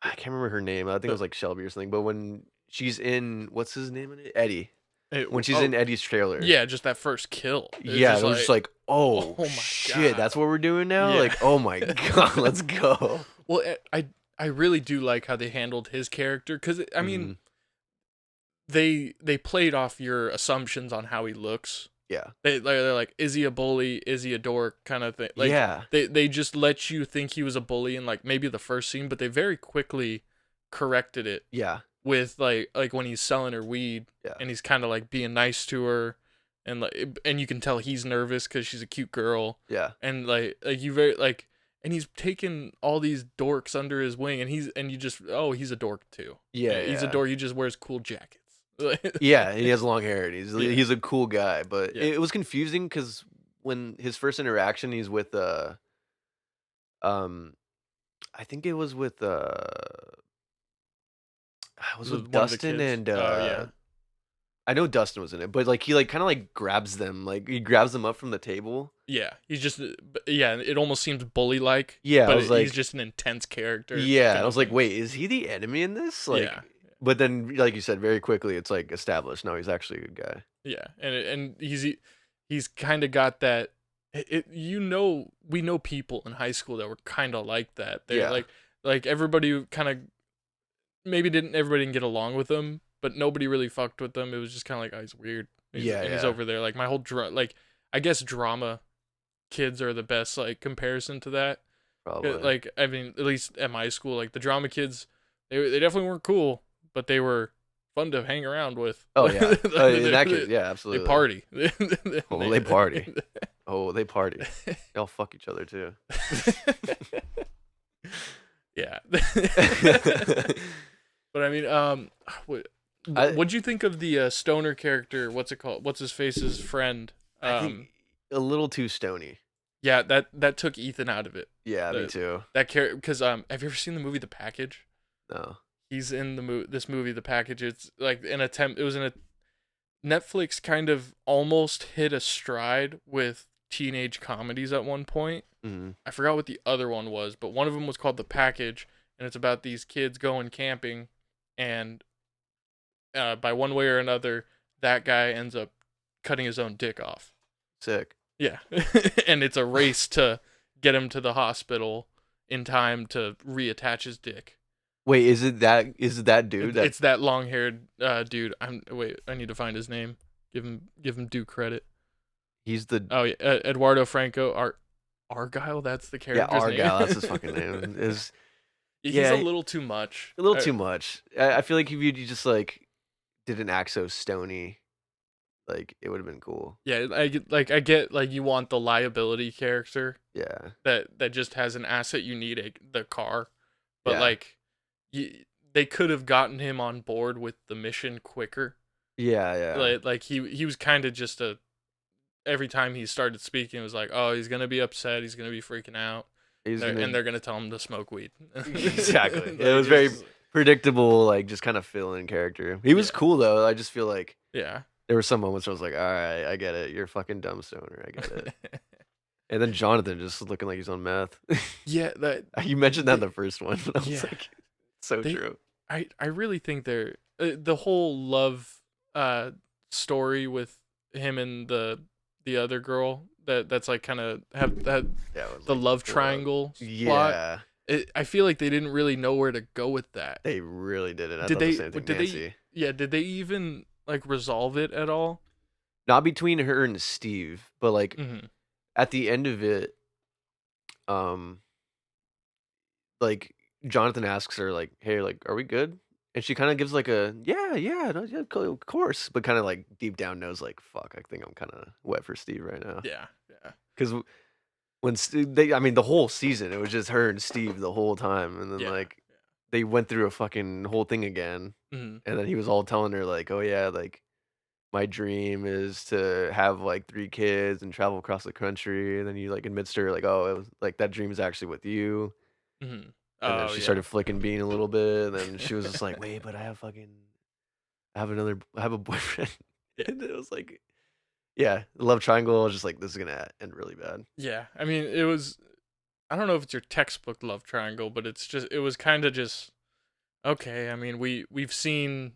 can't remember her name, I think it the was, like, Shelby or something, but when she's in what's his name in it? Eddie. it, When she's oh in Eddie's trailer. yeah, just that first kill. It's Yeah, just it was just like, like, "Oh, oh my shit, god, that's what we're doing now? yeah. Like, oh my god, let's go." Well, I really do like how they handled his character because I mean Mhm. they played off your assumptions on how he looks. Yeah. They're like, is he a bully? Is he a dork? Kind of thing. Like Yeah. they just let you think he was a bully in like maybe the first scene, but they very quickly corrected it Yeah. with like when he's selling her weed Yeah. and he's kind of like being nice to her, and you can tell he's nervous because she's a cute girl, Yeah. and like you very like. And he's taken all these dorks under his wing, and you just he's a dork too. Yeah, He's a yeah. dork. He just wears cool jackets. Yeah, and he has long hair, and Yeah. he's a cool guy, but Yeah. it was confusing because when his first interaction, he's with, um, I think it was with One of the Dustin kids. and, Oh yeah, I know Dustin was in it, but, like, he, like, kinda, like, grabs them, like, he grabs them up from the table. yeah. He's just yeah. It almost seems bully like. Yeah, I But was he's like just an intense character. yeah, and Kind I of was like, thing. "Wait, is he the enemy in this?" Like Yeah, but then, like you said, very quickly, it's, like, established, no, he's actually a good guy. yeah. And he's kind of got that. We know people in high school that were kind of like that. They're Yeah. like everybody kind of everybody didn't get along with him, but nobody really fucked with them. It was just kind of like, oh, he's weird. Yeah, He's yeah, over there. Like my whole like I guess drama kids are the best like comparison to that. probably. Like I mean, at least at my school, like the drama kids, they definitely weren't cool, but they were fun to hang around with. Oh, yeah. In that They, case, yeah, they absolutely. party. Oh, they party. Oh, they party. They all fuck each other too. Yeah. But I mean, I what'd you think of the stoner character? What's it called? What's his face's friend? I think a little too stony. Yeah, that took Ethan out of it. Yeah, me The- too. That character, because have you ever seen the movie The Package? No. He's in this movie The Package. It's like an attempt. It was in a Netflix kind of almost hit a stride with teenage comedies at one point. Mhm. I forgot what the other one was, but one of them was called The Package, and it's about these kids going camping, and by one way or another, that guy ends up cutting his own dick off. Sick. Yeah, and it's a race to get him to the hospital in time to reattach his dick. Wait, is it that dude that It's that long-haired dude. I need to find his name. Give him due credit. he's the Oh yeah, Eduardo Franco Argyle. That's the yeah, character's Argyle, name. that's his fucking name. Is He's yeah, a little too much. a little too much. I feel like if you just like didn't act so stony, like it would have been cool. Yeah, I get like you want the liability character Yeah. that just has an asset you need the car, but Yeah. like they could have gotten him on board with the mission quicker. Yeah, yeah. Like he was kind of just every time he started speaking it was like, oh, he's gonna be upset, he's gonna be freaking out, He's and they're gonna tell him to smoke weed. exactly. Like, It was very just- predictable, like just kind of fill-in character. He was Yeah. cool though. I just feel like yeah. there were some moments where I was like, all right, I get it. You're a fucking dumb stoner. I get it. And then Jonathan just looking like he's on meth. Yeah, that You mentioned that in the first one. I was Yeah. like, so They- true. I really think they're the whole love story with him and the other girl that's like kind of have that Yeah, it was the like, love whoa. triangle plot. Yeah, I feel like they didn't really know where to go with that. they really did it. I Did thought they- the same thing, did they- Nancy. Yeah, did they even like resolve it at all? Not between her and Steve, but like Mm-hmm. at the end of it, um, like Jonathan asks her, like, "Hey, like, are we good?" And she kind of gives like a yeah, no, yeah, of course, but kind of like deep down knows like fuck, I think I'm kind of wet for Steve right now. Yeah, yeah, Because when I mean, the whole season, it was just her and Steve the whole time, and then yeah, like they went through a fucking whole thing again, mhm, and then he was all telling her like, oh yeah, like my dream is to have like 3 kids and travel across the country, and then he like admits to her like, oh, it was like that dream is actually with you. mhm. And then Oh, she yeah. started flicking Bean a little bit, and then she was just like, "Wait, but I have a boyfriend." Yeah, And it was like, yeah, the love triangle. I was just like, this is gonna end really bad. yeah, I mean, it was I don't know if it's your textbook love triangle, but it was kinda just okay, I mean, we've seen,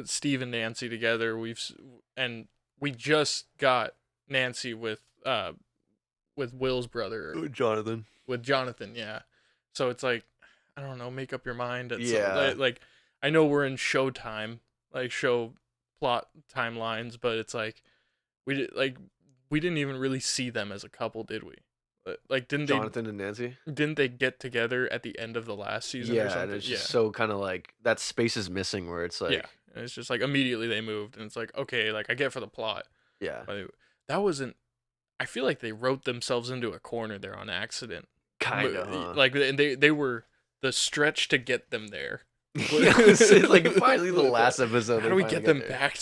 Steve and Nancy together, and we just got Nancy with Will's brother, Jonathan. with Jonathan, yeah. So it's like, I don't know, make up your mind at so Yeah, like I know we're in showtime, like show plot timelines, but it's like like we didn't even really see them as a couple, did we? Like Jonathan and Nancy. didn't they get together at the end of the last season or Yeah, and something? it's Yeah. just so kind of like that space is missing where it's Yeah. like, And it's just like immediately they moved and it's like, okay, like I get for the plot. yeah, But that wasn't I feel like they wrote themselves into a corner there on accident. kind of, huh? Like and they were the stretch to get them there. Yeah, it's like finally the last episode. How They do we finally get them there. back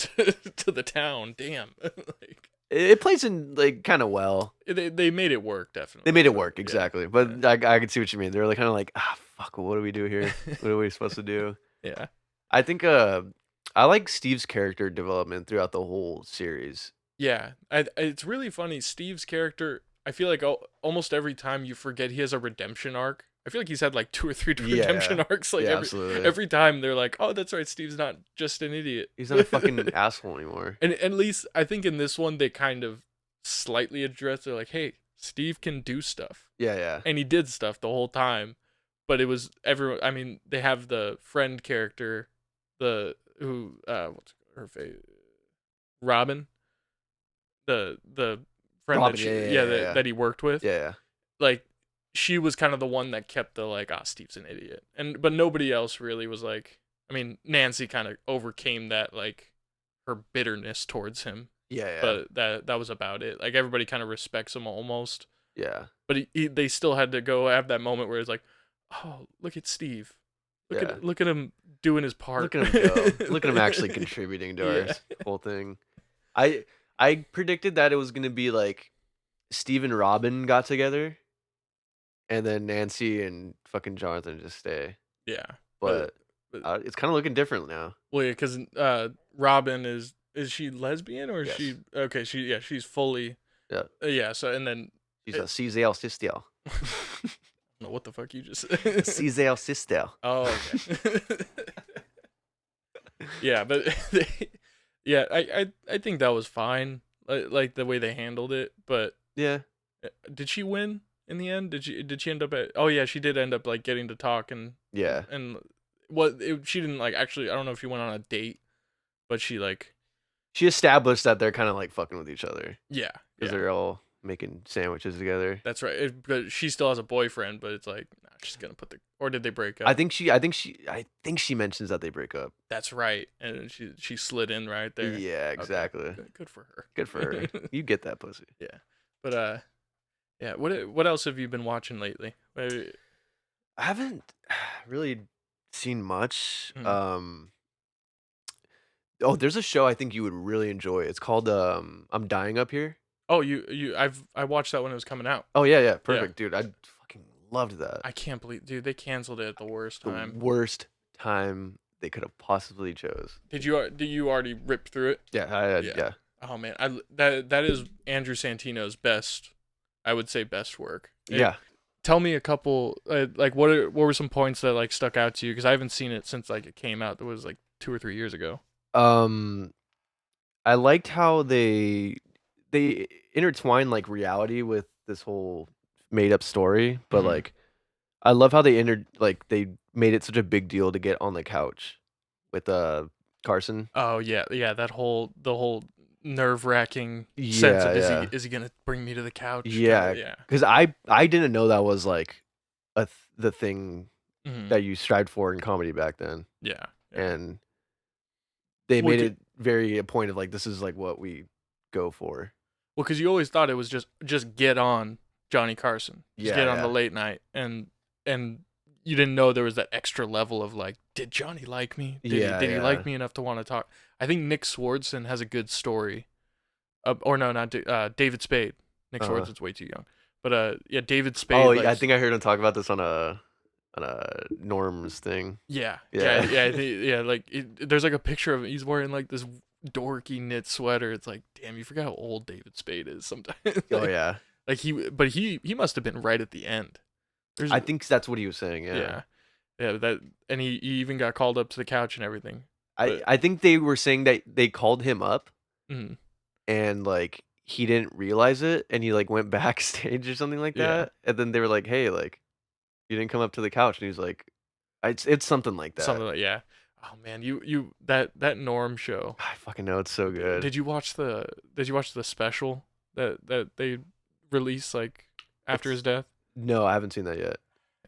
to the town? Damn. Like It plays in like kind of well. they made it work They definitely. made it But, work yeah. exactly, but I can see what you mean. They're like kind of like, ah, fuck, what do we do here? What are we supposed to do? Yeah. I think I like Steve's character development throughout the whole series. Yeah, it's really funny. Steve's character, I feel like almost every time you forget he has a redemption arc. I feel like he's had like 2 or 3 redemption Yeah. arcs. Like Yeah, absolutely. every time they're like, "Oh, that's right, Steve's not just an idiot." He's not a fucking asshole anymore. And at least I think in this one they kind of slightly address. They're like, "Hey, Steve can do stuff," Yeah, yeah. and he did stuff the whole time. But it was everyone. I mean, they have the friend character, the who what's her face, Robin, the friend Robin, that yeah, yeah, yeah, yeah. that he worked with. Yeah, yeah. Like she was kind of the one that kept the like, ah, Steve's an idiot, and but nobody else really was like. I mean, Nancy kind of overcame that like her bitterness towards him, Yeah, yeah. but that was about it. Like everybody kind of respects him almost, Yeah. but they still had to go have that moment where it's like, oh, look at Steve, Yeah. look at him doing his part. Look at him go. Look at him actually contributing to Yeah. our whole thing. I predicted that it was gonna be like Steve and Robin got together, and then Nancy and fucking Jonathan just stay. Yeah, But but it's kind of looking different now. well, yeah, because Robin is she lesbian or is Yes. she okay? She's fully Yeah. yeah. So and then She's It- a Cesar sister. I don't know what the fuck you just Cesar sister. Oh, okay. Yeah, but yeah, I think that was fine. Like the way they handled it, but Yeah. did she win in the end? Did she end up at? Oh yeah, she did end up like getting to talk Yeah. and she didn't like actually. I don't know if she went on a date, but she like She established that they're kind of like fucking with each other yeah because they're all making sandwiches together. that's right. But she still has a boyfriend, but it's like nah, she's gonna put the or did they break up? I think she mentions that they break up. That's right, and she slid in right there. Yeah, Okay, exactly. good for her. Good for her. You get that pussy. Yeah, but yeah. What else have you been watching lately? Maybe- I haven't really seen much. Mhm. Oh, there's a show I think you would really enjoy. It's called I'm Dying Up Here. Oh, I watched that when it was coming out. Oh yeah, yeah, perfect, dude. I fucking loved that. I can't believe, dude, they canceled it at the worst The time. worst time they could have possibly chose. Did you already rip through it? Yeah, Yeah. yeah. Oh man, that is Andrew Santino's best. I would say best work. Yeah. Tell me a couple like what were some points that like stuck out to you because I haven't seen it since like it came out. That was like 2 or 3 years ago. I liked how they intertwine like reality with this whole made up story, but Mhm. like I love how they made it such a big deal to get on the couch with Carson. Oh yeah, the whole nerve-wracking sense Yeah, of yeah. is he gonna bring me to the couch? Yeah, Yeah. because I didn't know that was like the thing Mhm. that you strived for in comedy back then. Yeah. Yeah. and they Well, made it very a point of like this is like what we go for. well, because you always thought it was just get on Johnny Carson, just Yeah, get on the yeah, late night, and you didn't know there was that extra level of like, did Johnny like me? yeah, Did he yeah. like me enough to want to talk? I think Nick Swardson has a good story, or no, not David Spade. Nick Uh, Swardson's way too young, but yeah, David oh, Spade like I think I heard him talk about this on a Norm's thing. yeah, Yeah. I think, yeah, like there's like a picture of him. He's wearing like this dorky knit sweater. It's like, damn, you forgot how old David Spade is sometimes. Oh like, yeah. like he must have been right at the end. There's I think that's what he was saying. Yeah. yeah, yeah, that, and he even got called up to the couch and everything. But I think they were saying that they called him up mhm, and like he didn't realize it and he like went backstage or something like yeah, that. And then they were like, "Hey, like you didn't come up to the couch." And he's like, it's something like that. something like yeah. Oh man, you that Norm show. I fucking know it's so good. Did you watch the special that they released like after It's his death? no, I haven't seen that yet.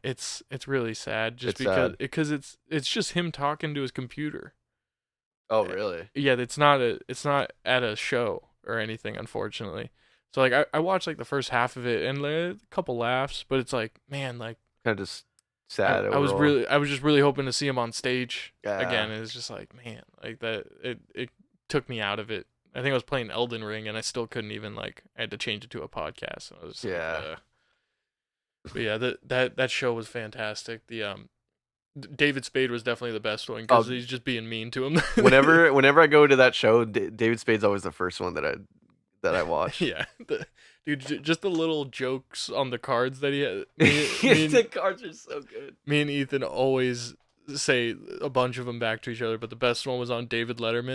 It's really sad just It's sad. because it's just him talking to his computer. Oh, really? Yeah, it's not at a show or anything, unfortunately. So like I watched like the first half of it and like, a couple laughs, but it's like, man, like Kind of just sad I was overall. I was just really hoping to see him on stage Yeah. again. And it's just like, man, like that it took me out of it. I think I was playing Elden Ring and I still couldn't even like I had to change it to a podcast. And I was just Yeah. like, but yeah, that show was fantastic. The David Spade was definitely the best one because Oh, he's just being mean to him. whenever I go to that show, David Spade's always the first one that I watch. Yeah, dude, just the little jokes on the cards that he had. The cards are so good. Me and Ethan always say a bunch of them back to each other, but the best one was on David Letterman,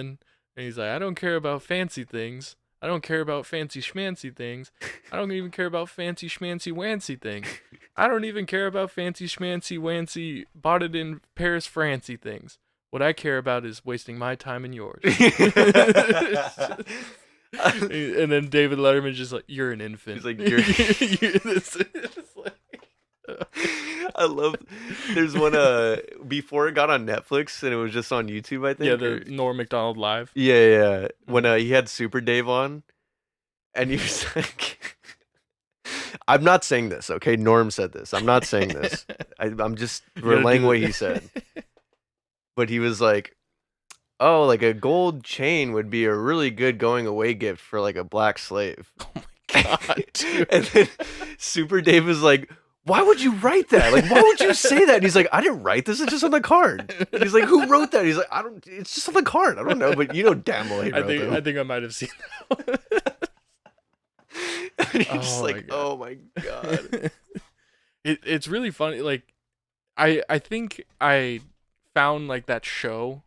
and he's like, "I don't care about fancy things. I don't care about fancy schmancy things. I don't even care about fancy schmancy wancy things. I don't even care about fancy schmancy wancy bought it in Paris Francy things. What I care about is wasting my time and yours." And then David Letterman's just like, "You're an infant." He's like, "You're." It's like, I love. There's one before it got on Netflix and it was just on YouTube. I think. yeah, the Norm Macdonald Live. Yeah. When he had Super Dave on, and he was like, "I'm not saying this, okay? Norm said this. I'm not saying this. I'm just You gotta relaying do what the- he said." But he was like, "Oh, like a gold chain would be a really good going away gift for like a black slave." Oh my god, dude. And then Super Dave was like, "Why would you write that? Like, why would you say that?" And he's like, "I didn't write this. It's just on the card." And he's like, "Who wrote that?" He's like, "I don't. It's just on the card. I don't know, but you know damn well he wrote them." I think I might have seen that. And you're just Oh my like, God. "Oh my god." It's really funny. Like, I think I found like that show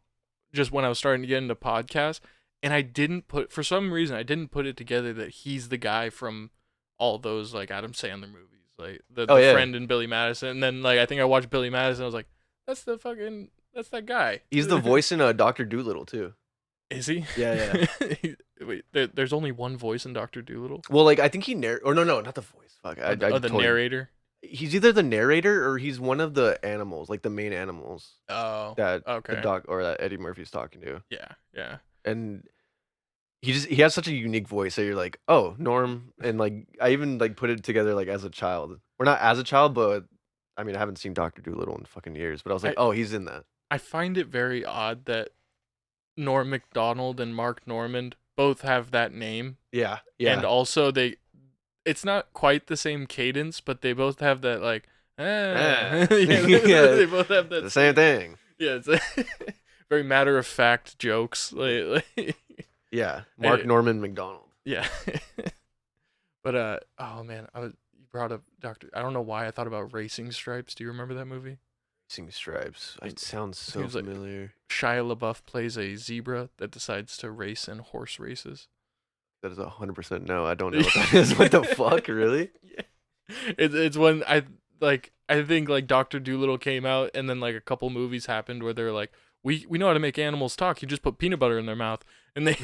just when I was starting to get into podcasts, and I didn't put for some reason I didn't put it together that he's the guy from all those like Adam Sandler movies, like the Oh, yeah. friend in Billy Madison. And then like I think I watched Billy Madison. I was like, that's that guy. He's the voice in Doctor Dolittle too. Is he? Yeah. Wait, there's only one voice in Doctor Dolittle. Well, like I think he or no, not the voice. Fuck, I The totally- narrator. He's either the narrator or he's one of the animals, like the main animals Oh, that okay. the doc or that Eddie Murphy's talking to. Yeah. And he has such a unique voice that you're like, oh, Norm. And like I even like put it together like as a child, or not as a child, but I mean I haven't seen Doctor Dolittle in fucking years, but I was like, oh, he's in that. I find it very odd that Norm Macdonald and Mark Normand both have that name, Yeah. and also it's not quite the same cadence, but they both have that like, Yeah. they both have that the same thing. Yeah, it's very matter of fact jokes, like Yeah, Mark Hey. Norman McDonald. yeah. But oh man, you brought up Doctor. I don't know why I thought about Racing Stripes. Do you remember that movie? Racing Stripes. It sounds so Seems like- familiar. Shia LaBeouf plays a zebra that decides to race in horse races. That is 100% no. I don't know what that is. What the fuck, really? Yeah. It's when I think like Doctor Dolittle came out, and then like a couple movies happened where they're like, we know how to make animals talk. You just put peanut butter in their mouth, and they.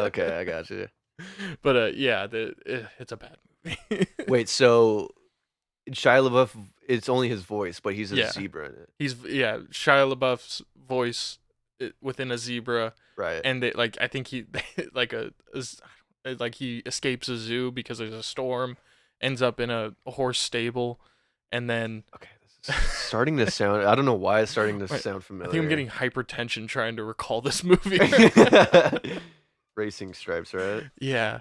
Okay, I got you. But yeah, it's a bad movie. Wait, so Shia LaBeouf, it's only his voice, but he's a Yeah, zebra in it. he's Shia LaBeouf's voice within a zebra, Right. and they, like, I think he like like he escapes a zoo because there's a storm, ends up in a horse stable, and then Okay, this is starting to sound. I don't know why it's starting to Wait, sound I think I'm familiar. getting hypertension trying to recall this movie. Racing Stripes, right? Yeah.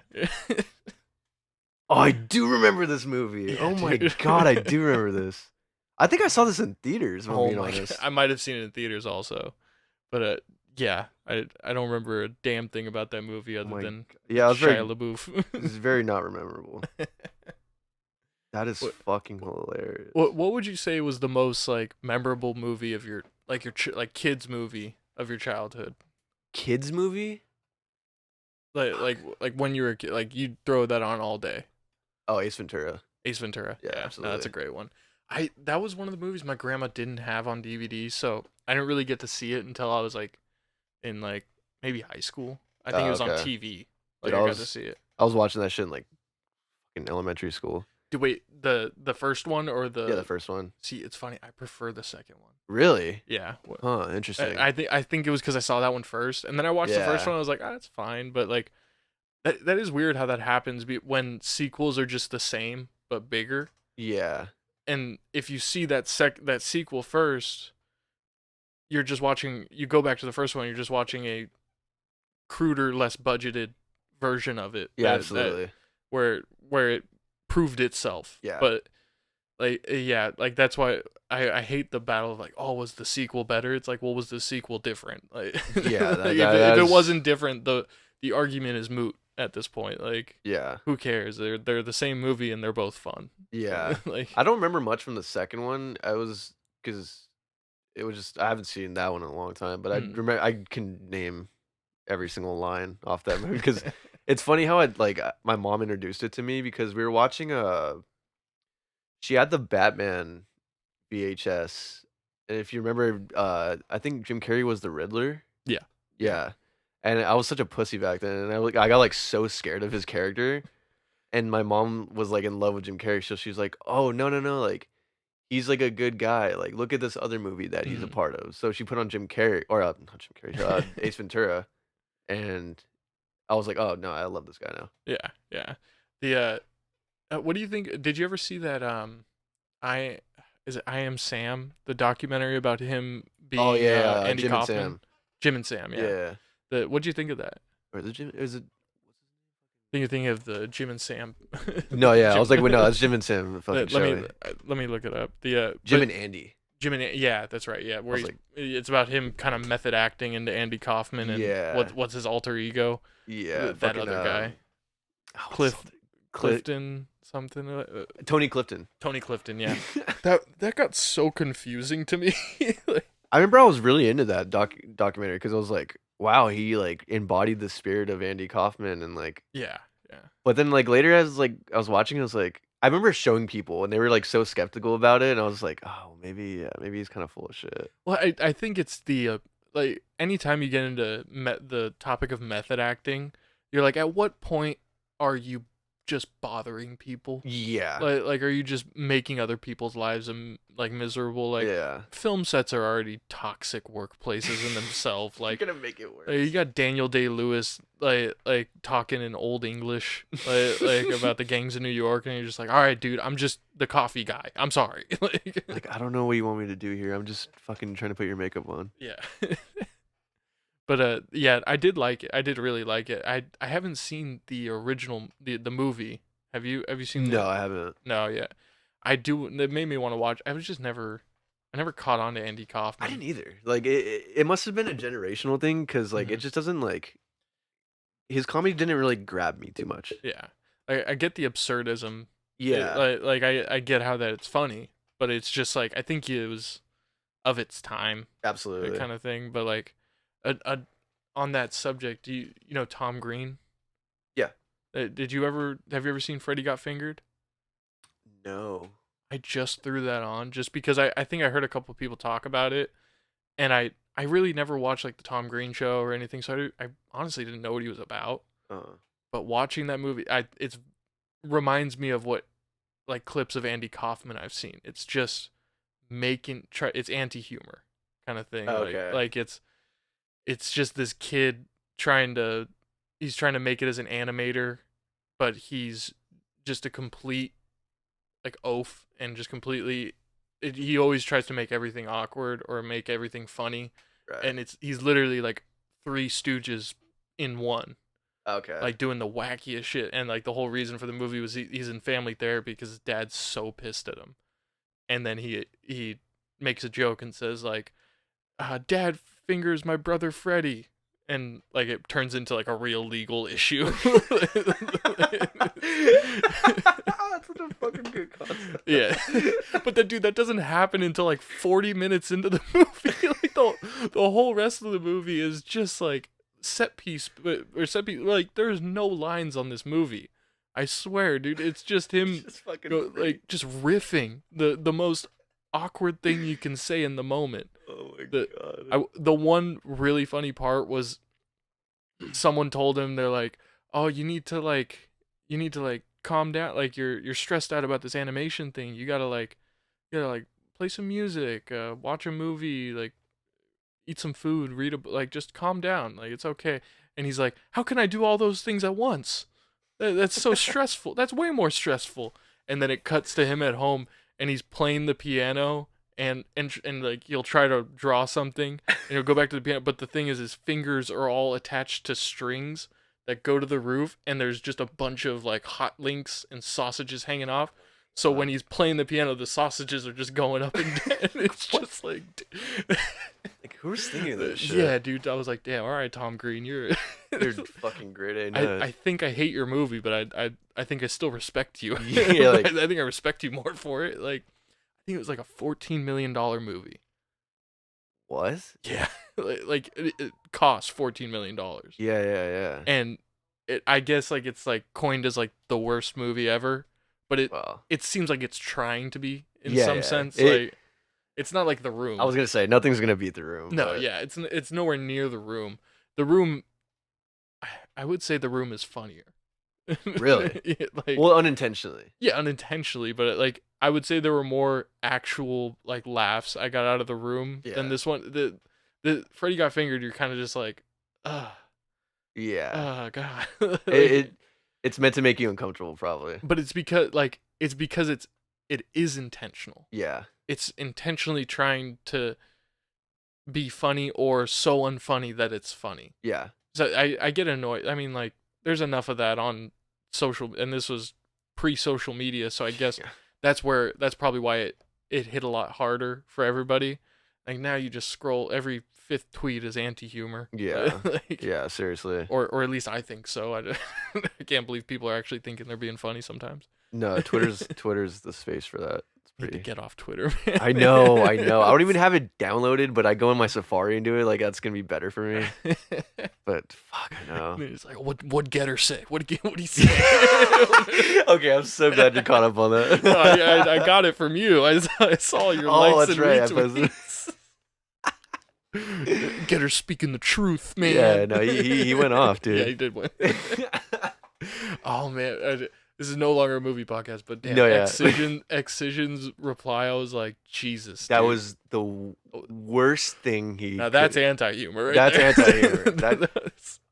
Oh, I do remember this movie. Yeah, Oh my dude. god, I do remember this. I think I saw this in theaters, if I'm Oh being my god. honest. I might have seen it in theaters also. But yeah, I don't remember a damn thing about that movie Oh other my than yeah, it was Shia very LaBeouf. this is very not memorable. That is what, fucking hilarious. what would you say was the most like memorable movie of your like kids movie of your childhood? Kids movie? Like when you were a kid, like you'd throw that on all day. Oh, Ace Ventura. Ace Ventura. Yeah, No, that's a absolutely. great one. That was one of the movies my grandma didn't have on DVD, so I didn't really get to see it until I was like in like maybe high school. I think Oh, it was on okay. TV. Dude, Like I got to see it. I was watching that shit in like fucking elementary school. Dude, wait, the first one or Yeah, the first one. See, it's funny. I prefer the second one. Really? Yeah. Huh, interesting. I think it was because I saw that one first, and then I watched the first Yeah. one. I was like, ah, it's fine. But like that is weird how that happens when sequels are just the same but bigger. Yeah. And if you see that sequel first, you're just watching. You go back to the first one. You're just watching a cruder, less budgeted version of it. Yeah, that absolutely. where it proved itself. Yeah. But like yeah, like that's why I hate the battle of like, oh, was the sequel better? It's like, well, was the sequel different? Like Yeah, that, like, that if it is wasn't different, the argument is moot at this point. Like yeah. who cares? They're the same movie and they're both fun. Yeah. Like I don't remember much from the second one. I was because it was just I haven't seen that one in a long time, but I mm. remember I can name every single line off that movie because it's funny how my mom introduced it to me because we were watching she had the Batman VHS, and if you remember, I think Jim Carrey was the Riddler. Yeah. Yeah, and I was such a pussy back then, and I got like so scared of his character, and my mom was like in love with Jim Carrey, so she's like, "Oh no no no, like he's like a good guy. Like look at this other movie that he's a Mm. part of." So she put on Jim Carrey or not Jim Carrey, Ace Ventura, and I was like, "Oh no, I love this guy now." Yeah, yeah. The what do you think? Did you ever see that I is it I Am Sam, the documentary about him Oh being yeah, Andy Jim and Kaufman? Sam. Jim and Sam, yeah. Yeah. What do you think of that? Or the Jim is it? Think you think of the Jim and Sam? No, yeah, I was like, Jim, wait, no, that's Jim and Sam. The fucking let me show. let me look it up. Jim But and Andy. Jim and yeah, that's right. Yeah, I where was he's like, it's about him kind of method acting into Andy Kaufman and yeah, what's his alter ego? yeah, That fucking other guy, what's Cliff his other- Clifton something. Tony Clifton. Tony Clifton, yeah. That got so confusing to me. Like, I remember I was really into that documentary because I was like, wow, he like embodied the spirit of Andy Kaufman and like, yeah, yeah. but then like later as like I was watching, I was like, I remember showing people and they were like so skeptical about it, and I was like, oh, maybe yeah, maybe he's kind of full of shit. Well, I think it's the like anytime you get into the topic of method acting, you're like, at what point are you just bothering people? Yeah, Like are you just making other people's lives like miserable? Like yeah. film sets are already toxic workplaces in themselves. You're Like gonna make it worse. you got Daniel Day-Lewis like talking in old English like about the gangs of New York, and you're just like, all right, dude, I'm just the coffee guy. I'm sorry. Like, I don't know what you want me to do here. I'm just fucking trying to put your makeup on. Yeah. But yeah, I did like it. I did really like it. I haven't seen the original the movie. Have you seen No, I haven't. No, yeah. I do. It made me want to watch. I was just I never caught on to Andy I Kaufman. didn't either. Like, it must have been a generational thing because, like, it Mhm. just doesn't, like, his comedy didn't really grab me too much. Yeah. I get the absurdism. Yeah, Like I get how that it's funny, but it's just like I think it was of its time, that absolutely. kind of thing. But like on that subject, do you know Tom Green? Yeah. Have you ever seen Freddy Got Fingered? No. I just threw that on just because I think I heard a couple people talk about it, and I really never watched like the Tom Green show or anything, so I honestly didn't know what he was about. Uh, But watching that movie, it reminds me of what like clips of Andy Kaufman I've seen. It's just it's anti-humor kind of thing. Okay. Like it's just this kid trying to he's trying to make it as an animator, but he's just a complete like oaf and just completely he always tries to make everything awkward or make everything funny, Right. and he's literally like Three Stooges in one, Okay. like doing the wackiest shit. And like the whole reason for the movie was he's in family therapy because his dad's so pissed at him, and then he makes a joke and says like, "Dad fingers my brother Freddie," and like it turns into like a real legal issue. That's such a fucking good concept. Yeah, but that doesn't happen until like 40 minutes into the movie. Like the whole rest of the movie is just like set piece. Like there's no lines on this movie. I swear, dude, it's just him Just fucking like just riffing the most awkward thing you can say in the moment. Oh my god. The one really funny part was someone told him, they're like, "Oh, you need to calm down. Like you're stressed out about this animation thing. You gotta play some music, watch a movie, like eat some food, read a like just calm down. Like it's okay." And he's like, "How can I do all those things at once? That's so stressful. That's way more stressful." And then it cuts to him at home and he's playing the piano and like he'll try to draw something and he'll go back to the piano, but the thing is his fingers are all attached to strings that go to the roof, and there's just a bunch of like hot links and sausages hanging off. So when he's playing the piano, the sausages are just going up and down. It's just like, like who's thinking of this shit? Yeah, dude. I was like, damn, all right, Tom Green, you're fucking great. I think I hate your movie, but I think I still respect you. Yeah, like, I think I respect you more for it. Like, I think it was like a $14 million movie. What? Yeah, like it cost $14 million. Yeah. And I guess like it's like coined as like the worst movie ever, but it seems like it's trying to be in some sense. Like it's not like The Room. I was gonna say nothing's gonna beat The Room. No, yeah, it's nowhere near The Room. The Room, I would say The Room is funnier. Really? Like, well, unintentionally. Yeah, unintentionally, but like I would say there were more actual like laughs I got out of The Room than this one. The Freddy Got Fingered, you're kind of just like, yeah, god. It's meant to make you uncomfortable, probably. But it's because it is intentional. Yeah, it's intentionally trying to be funny or so unfunny that it's funny. Yeah. So I get annoyed. I mean, like, there's enough of that on social, and this was pre-social media, so I guess that's probably why it hit a lot harder for everybody. Like now you just scroll, every fifth tweet is anti-humor. Yeah. Like, yeah, seriously. Or at least I think so. I can't believe people are actually thinking they're being funny sometimes. No, Twitter's the space for that. Need to get off Twitter, man. I know. I don't even have it downloaded, but I go in my Safari and do it. Like that's gonna be better for me. But fuck, I know. It's like, what Getter say? What he say? Okay, I'm so glad you caught up on that. No, I got it from you. I saw your likes and retweets. Getter speaking the truth, man. Yeah, no, he went off, dude. Yeah, he did win. Oh man. This is no longer a movie podcast, but damn, Excision's reply, I was like, Jesus. That dude. was the worst thing he. Now that's anti-humor, right? That's there. anti-humor.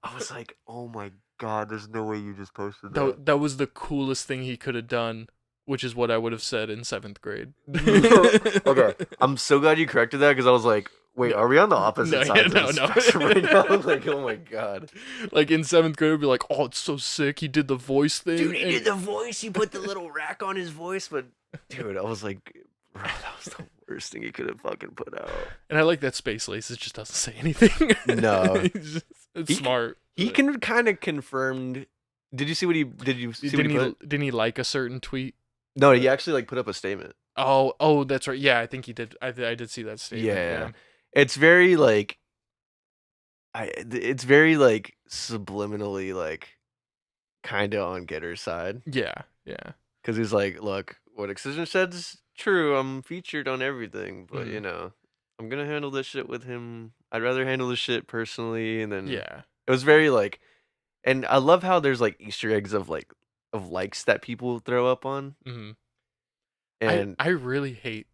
I was like, oh my god, there's no way you just posted that. That was the coolest thing he could have done, which is what I would have said in 7th grade. Okay, I'm so glad you corrected that because I was like, wait, are we on the opposite side of the spectrum right now? Like, oh my god. Like in 7th grade, I'd be like, oh, it's so sick. He did the voice thing. Dude, he did the voice. He put the little rack on his voice. But, dude, I was like, bro, that was the worst thing he could have fucking put out. And I like that Space Laces just doesn't say anything. No. It's smart. He can kind of confirmed. Did you see what he Didn't he like a certain tweet? No, he actually like put up a statement. Oh, that's right. Yeah, I think he did. I did see that statement. Yeah. It's very like it's very like subliminally like kind of on Getter's side. Yeah. Because he's like, look, what Excision said's true. I'm featured on everything, but you know, I'm gonna handle this shit with him. I'd rather handle this shit personally, and then it was very like, and I love how there's like Easter eggs of likes that people throw up on. Mm-hmm. And I really hate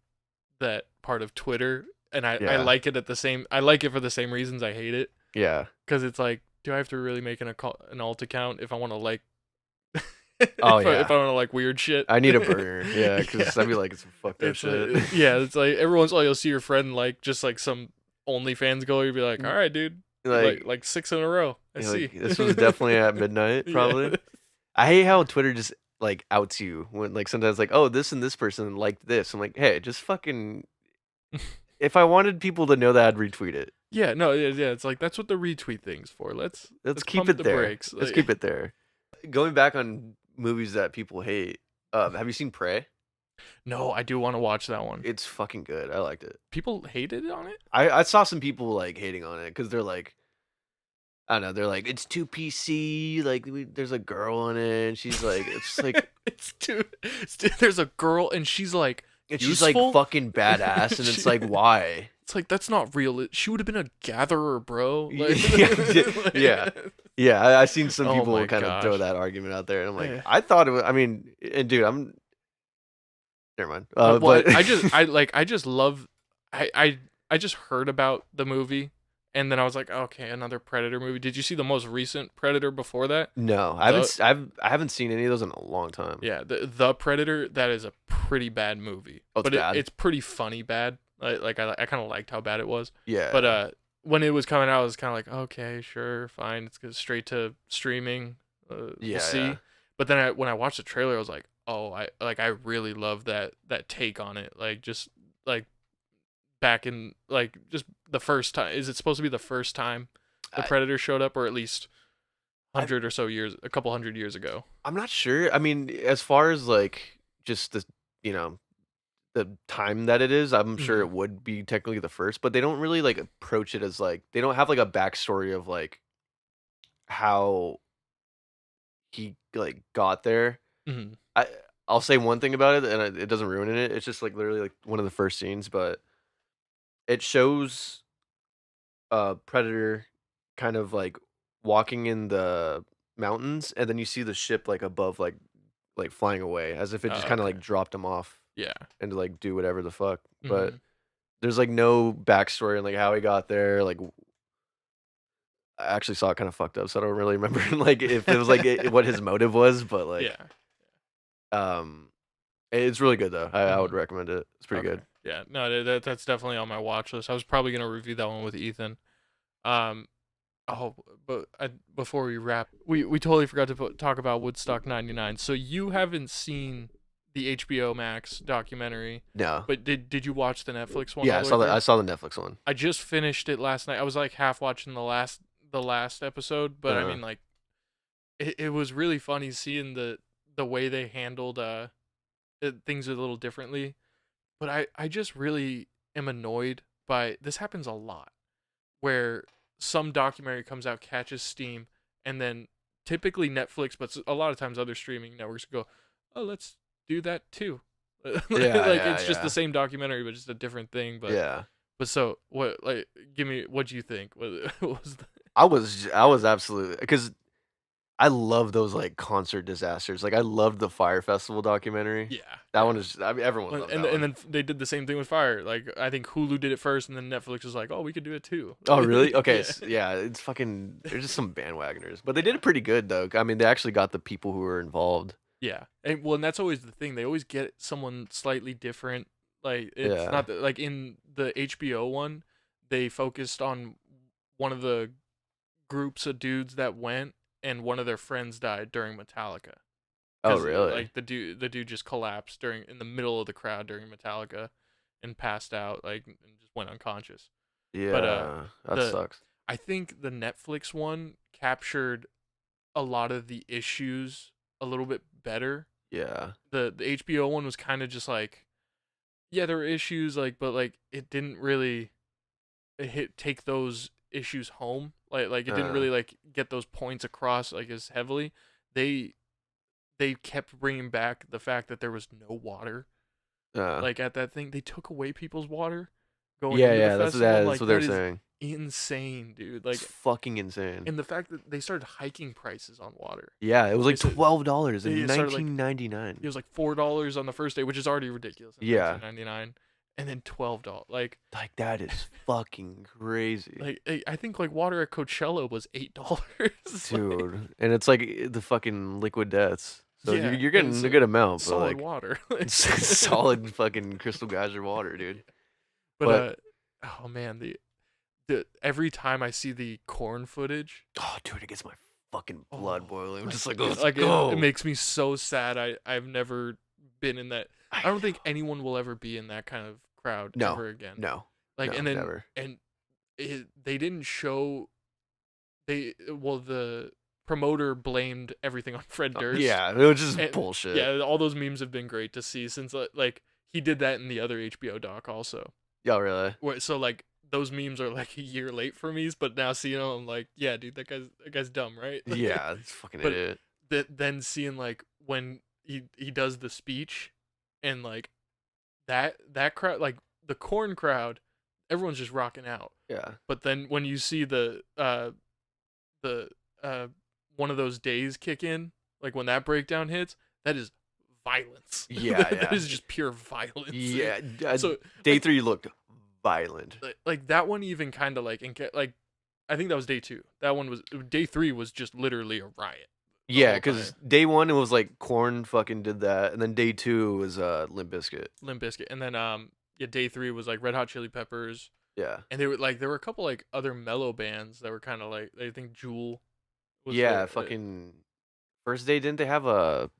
that part of Twitter, and I yeah, like it at the same. I like it for the same reasons I hate it, yeah. because it's like, do I have to really make an alt account if I want to like Oh if yeah. I want to like weird shit? I need a burner. Yeah, Yeah, because I'd be like, it's some fucked up it's shit. yeah, it's like every once in a while you'll see your friend like just like some OnlyFans goal. You'll be like, all right, dude, Like, like 6 in a row. I you're like, see. this was definitely at midnight, Yeah. probably. I hate how Twitter just like outs you when like sometimes like, oh, this and this person liked this. I'm like, hey, just fucking. If I wanted people to know that, I'd retweet it. Yeah, no, yeah, it's like that's what the retweet thing's for. Let's Let's keep pump it the there. brakes. Let's keep it there. Going back on movies that people hate. Have you seen Prey? No, I do want to watch that one. It's fucking good. I liked it. People hated on it. I saw some people like hating on it because they're like, I don't know, they're like, it's too PC. Like, there's a girl in it, and she's like, it's like, There's a girl and she's like and she's like useful. fucking badass, and it's like, why? It's like that's not real. She would have been a gatherer, bro. Like, Yeah, yeah. I seen some Oh people my kind of throw gosh. that argument out there, and I'm like, Yeah. I thought it was. I mean, and dude, I'm. Never mind. Well, But I just love. I just heard about the movie, and then I was like, okay, another Predator movie. Did you see the most recent Predator before that? no, I haven't seen any of those in a long time. Yeah, the Predator. That is a pretty bad movie, Oh, it's but bad? it's pretty funny bad. I kind of liked how bad it was. Yeah. But when it was coming out, I was kind of like, okay, sure, fine. It's goes straight to streaming. Yeah, We'll see. yeah. But then when I watched the trailer, I was like, oh, I really love that take on it. Like just like back in like just the first time. Is it supposed to be the first time the I- Predator showed up, or at least I- 100 or so years, a couple hundred years ago? I'm not sure. I mean, as far as like just the you know the time that it is, I'm sure Mhm. it would be technically the first, but they don't really like approach it as like they don't have like a backstory of like how he like got there. Mhm. I I'll say one thing about it, and it doesn't ruin it. It's just like literally like one of the first scenes, but it shows Predator kind of like walking in the mountains, and then you see the ship like above, like flying away, as if it just kind of Okay. like dropped him off Yeah. and to like do whatever the fuck. But Mhm. there's like no backstory and like how he got there. Like I actually saw it kind of fucked up, so I don't really remember like if it was like what his motive was. But like Yeah. um, it's really good though. I would Mhm. recommend it. It's pretty Okay. good. Yeah. No, that's definitely on my watch list. I was probably gonna review that one with Ethan. Um. Oh, but before we wrap, we totally forgot to talk about Woodstock '99. So you haven't seen the HBO Max documentary, No. but did you watch the Netflix one? Yeah, all I the saw way that. I through? saw the Netflix one. I just finished it last night. I was like half watching the last episode, but I Uh, mean like it was really funny seeing the way they handled things a little differently. But I just really am annoyed by this. Happens a lot where some documentary comes out, catches steam, and then typically Netflix, but a lot of times other streaming networks go, oh, let's do that too. Like yeah, it's just yeah, the same documentary but just a different thing. But yeah. so what? Like, give me what do you think? What was the? I was absolutely because I love those like concert disasters. Like I loved the Fire Festival documentary. Yeah, That one yeah. is. I mean, everyone Well, loved And that and one. then they did the same thing with Fire. Like I think Hulu did it first, and then Netflix was like, "Oh, we could do it too." Oh really? Okay. Yeah. Yeah, it's fucking. There's just some bandwagoners, but they did it pretty good though. I mean, they actually got the people who were involved. Yeah, and that's always the thing. They always get someone slightly different. Like it's Yeah. not like in the HBO one, they focused on one of the groups of dudes that went, and one of their friends died during Metallica. Oh 'Cause, really? like the dude just collapsed during in the middle of the crowd during Metallica, and passed out like and just went unconscious. But Yeah. That the sucks. I think the Netflix one captured a lot of the issues a little bit better. Yeah. The HBO one was kind of just like, yeah, there were issues like, but like it didn't really take those issues home. Like it didn't Uh, really like get those points across like as heavily. They they kept bringing back the fact that there was no water. uh. Like at that thing, they took away people's water going Yeah, into the yeah. festival. That's Like what they're that is saying. insane, dude. It's Like, fucking insane. and the fact that they started hiking prices on water. Yeah, it was They like said $12 in they started like 1999. it was like $4 on the first day, which is already ridiculous in Yeah, 1999, and then $12. Like, like that is fucking crazy, I think like water at Coachella was $8. Like, dude. And it's like the fucking liquid deaths. So yeah, you're and getting a so good amount, but solid like water. it's solid fucking crystal geyser water, dude. But But oh man, the every time I see the corn footage, oh, dude, it gets my fucking blood oh, boiling. I'm like just like, let's like it go. makes me so sad. I've never been in that. I I don't think know. anyone will ever be in that kind of crowd No, ever again. no, Like, no, and then never. they didn't show the promoter blamed everything on Fred Durst. Yeah, it was just And bullshit. yeah, all those memes have been great to see since like he did that in the other HBO doc also. Yeah, really. So like those memes are like a year late for me, but now seeing them, I'm like, yeah, dude, that guy's dumb, right? Yeah, it's fucking But idiot. then seeing like when he does the speech, and like that crowd, like the corn crowd, everyone's just rocking out. Yeah. But then when you see the one of those days kick in, like when that breakdown hits, that is violence. Yeah, That yeah. is just pure violence. Yeah, So day like, 3 looked violent. like that one even kind of like like I think that was day 2. That one was day 3 was just literally a riot the Yeah, whole because time. day 1 it was like Corn fucking did that, and then day 2 was Limp Bizkit. Limp Bizkit, and then yeah, day 3 was like Red Hot Chili Peppers, Yeah. and they were like there were a couple like other mellow bands that were kind of like I think Jewel was Yeah, there. fucking first day didn't they have a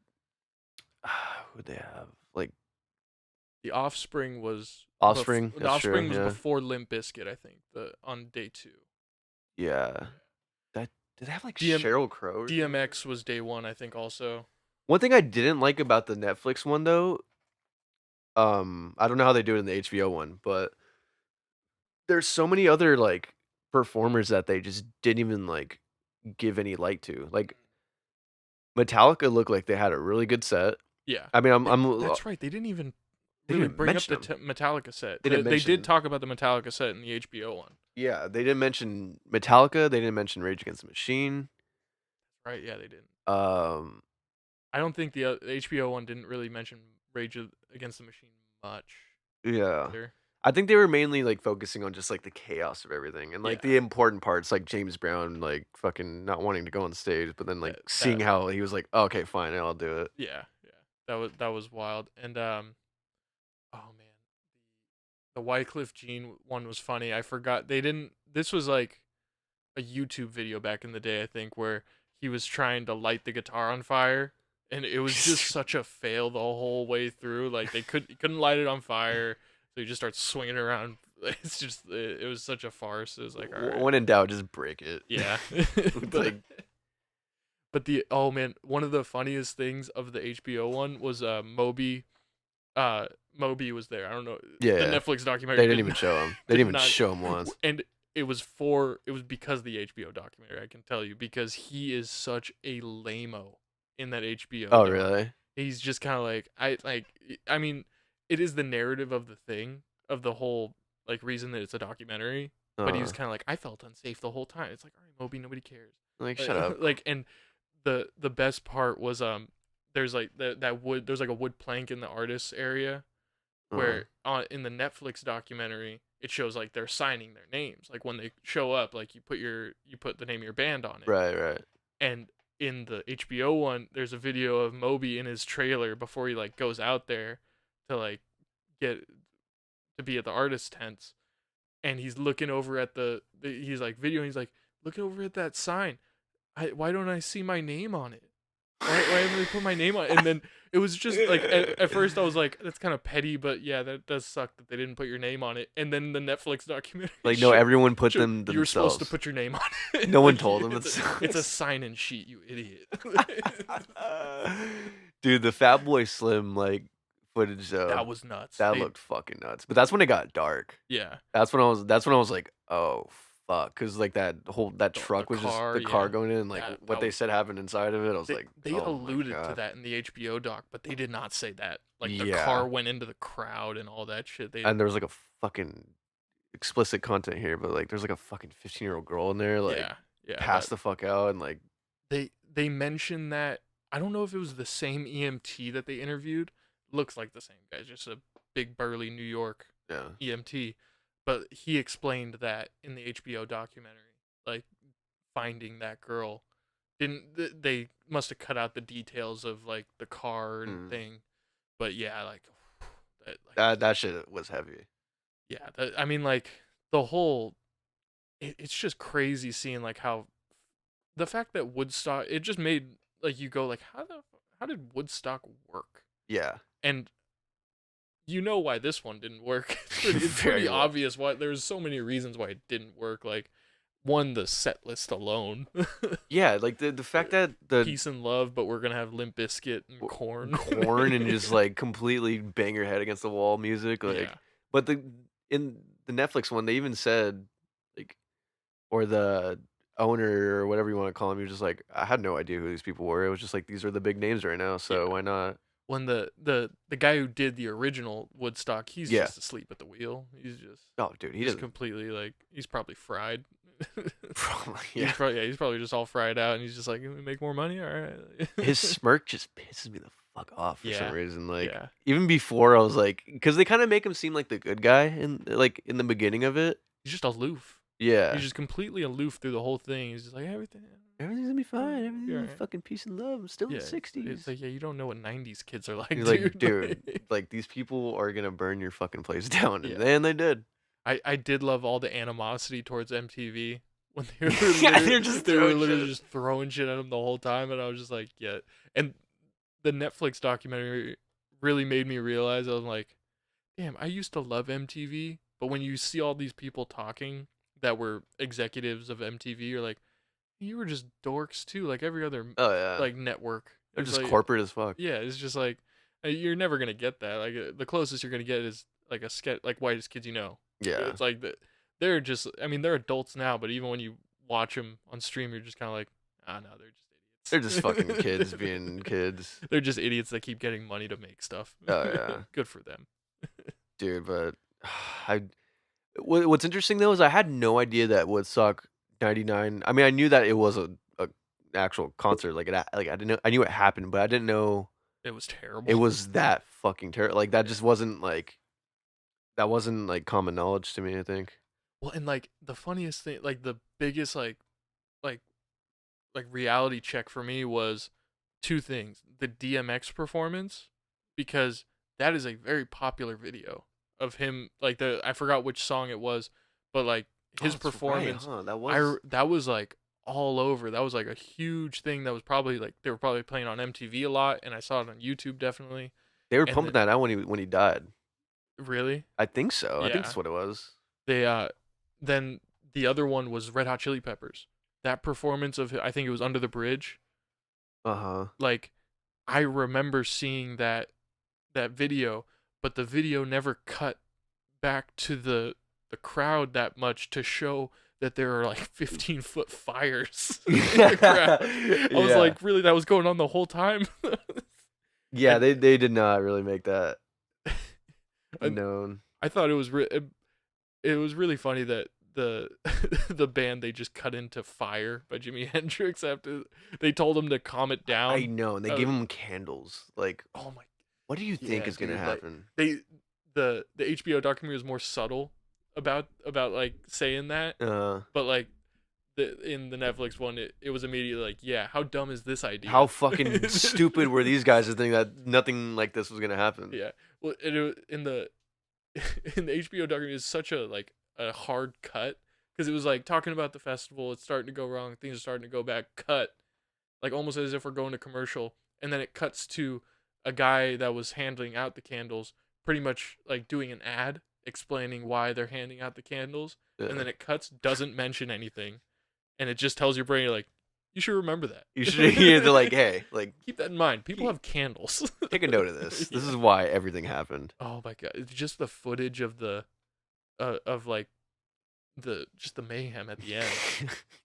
who'd they have? Like The Offspring was Offspring, the that's true, Offspring was yeah. before Limp Bizkit, I think. The on day 2. Yeah. That did they have like DM Sheryl Crow or something? DMX was day 1, I think also. One thing I didn't like about the Netflix one though, I don't know how they do it in the HBO one, but there's so many other like performers that they just didn't even like give any light to. Like Metallica looked like they had a really good set. Yeah. I mean, I'm That's right. They didn't even they really didn't bring up mention the them. Metallica set. They didn't They did mention. talk about the Metallica set in the HBO one. Yeah, they didn't mention Metallica. They didn't mention Rage Against the Machine. Right? Yeah, they didn't. Um, I don't think the HBO one didn't really mention Rage Against the Machine much yeah. either. I think they were mainly like focusing on just like the chaos of everything and like Yeah. the important parts, like James Brown, like fucking not wanting to go on stage, but then like seeing how he was like, oh, okay, fine, I'll do it. Yeah, yeah. That was wild. And oh man, the Wycliffe Jean one was funny. I forgot they didn't. This was like a YouTube video back in the day, I think, where he was trying to light the guitar on fire, and it was just such a fail the whole way through. Like he couldn't light it on fire, so he just starts swinging around. It's just it was such a farce. It was like, all right, When in doubt, just break it. yeah. It's like, But the oh man, one of the funniest things of the HBO one was Moby. Moby was there. I don't know. yeah, The yeah. Netflix documentary. They didn't even show him. They did didn't even not- show him once. And it was because of the HBO documentary. I can tell you because he is such a lameo in that HBO. Oh, doc. really? He's just kind of like I mean, it is the narrative of the thing of the whole like reason that it's a documentary. But he was kind of like I felt unsafe the whole time. It's like all right, Moby, nobody cares. Like, shut up. Like and the best part was there's like that wood there's like a wood plank in the artist's area where in the Netflix documentary it shows like they're signing their names like when they show up like you put the name of your band on it. Right, right. And in the HBO one there's a video of Moby in his trailer before he like goes out there to like get to be at the artist tents, and he's looking over at he's like videoing, he's like looking over at that sign. Why don't I see my name on it? Why haven't they put my name on it? And then it was just like at first I was like that's kind of petty, but yeah, that does suck that they didn't put your name on it. And then the Netflix documentary Like, no, everyone put them you're themselves. supposed to put your name on it. No one Like, told them. it's a sign-in sheet, you idiot. Dude, the Fat Boy Slim like footage though. That was nuts. That looked fucking nuts. But that's when it got dark. Yeah. That's when I was like, oh fuck, because like that truck was car, just the car yeah. going in, like That what they was- said happened inside of it. I was They, like, they oh my alluded to God. that in the HBO doc, but they did not say that. Like the Yeah. car went into the crowd and all that shit. They And there was like a fucking explicit content here, but like there's like a fucking 15-year-old girl in there, like Yeah, yeah. passed the fuck out, and like They mentioned that I don't know if it was the same EMT that they interviewed. Looks like the same guy, just a big burly New York yeah, EMT. But he explained that in the HBO documentary, like finding that girl didn't they must have cut out the details of like the car and mm. thing. But yeah, like that, like That shit was heavy. yeah, I mean like the whole it's just crazy seeing like how the fact that Woodstock it just made like you go like how did Woodstock work? Yeah, And you know why this one didn't work. It's very pretty well. obvious why there's so many reasons why it didn't work. Like one, the set list alone. Yeah, like the fact that the Peace and love, but we're gonna have Limp Bizkit and Corn. corn and just like completely bang your head against the wall music, Yeah. like, but in the Netflix one, they even said like, or the owner or whatever you want to call him, he was just like, I had no idea who these people were. It was just like these are the big names right now, so Yeah. why not? When the guy who did the original Woodstock, he's Yeah. just asleep at the wheel. He's just Oh, dude, he just doesn't. completely like he's probably fried. Probably, He's yeah. probably he's probably just all fried out, and he's just like, "We make more money, all right." His smirk just pisses me the fuck off for some Yeah, reason. Like yeah. even before, I was like, because they kind of make him seem like the good guy in like in the beginning of it. He's just aloof. He's Yeah, just completely aloof through the whole thing. He's just like everything. everything's gonna be fine. Everything's You're gonna be right. fucking peace and love. I'm still in Yeah, the it's '60s. like yeah, you don't know what '90s kids are like, You're like, dude. dude, like these people are gonna burn your fucking place down, and Yeah, then they did. I did love all the animosity towards MTV when they were Yeah, literally, they're just they were throwing literally shit. just throwing shit at him the whole time, and I was just like, yeah. And the Netflix documentary really made me realize I was like, damn, I used to love MTV, but when you see all these people talking that were executives of MTV, you're like, you were just dorks too, like every other Oh yeah, like network. they're It's just like, corporate as fuck. yeah, it's just like you're never gonna get that. Like the closest you're gonna get is like a sketch, like Whitest Kids You Know. Yeah, It's like they're just. I mean, they're adults now, but even when you watch them on stream, you're just kind of like, ah, no, they're they're just just fucking idiots. kids being kids. They're just idiots that keep getting money to make stuff. Oh yeah, Good for them. dude. But I what's interesting though is I had no idea that Woodstock '99. I mean, I knew that it was a actual concert. Like like I didn't know, I knew it happened, but I didn't know It was it terrible. was that fucking terrible. Like that Yeah. just wasn't like that wasn't like common knowledge to me. I think. Well, and like the funniest thing, like the biggest like like reality check for me was two things: the DMX performance, because that is a very popular video of him. Like the I forgot which song it was, but like Oh, his that's right, performance, huh? That was. that was like all over. That was like a huge thing. That was probably like they were probably playing on MTV a lot, and I saw it on YouTube definitely. They were And pumping that out when he died. really, I think so. I think yeah, that's what it was. they then the other one was Red Hot Chili Peppers. That performance of I think it was Under the Bridge. Uh huh. Like I remember seeing that video, but the video never cut back to the crowd that much to show that there are like 15-foot fires in the crowd. I was Yeah. like, really, that was going on the whole time? Yeah, And they did not really make that I, known. I thought it was really funny that the the band they just cut into Fire by Jimi Hendrix after they told him to calm it I down. know, and they Uh, gave him candles. Like, oh my, what do you think yeah, is gonna dude, like happen? they the HBO documentary was more subtle about like saying that, but like in the Netflix one, it was immediately like, yeah, how dumb is this idea? How fucking stupid were these guys to think that nothing like this was gonna happen? Yeah, well, in the in the HBO documentary is such a like a hard cut because it was like talking about the festival, it's starting to go wrong, things are starting to go back, cut, like almost as if we're going to commercial, and then it cuts to a guy that was handing out the candles, pretty much like doing an ad explaining why they're handing out the candles, and Yeah. then it cuts, doesn't mention anything, and it just tells your brain like, you should remember that. You should hear the like, hey, like, Keep that in mind. People have candles. take a note of this. This Yeah. is why everything happened. Oh my god! It's just the footage of the, of like, the just the mayhem at the end.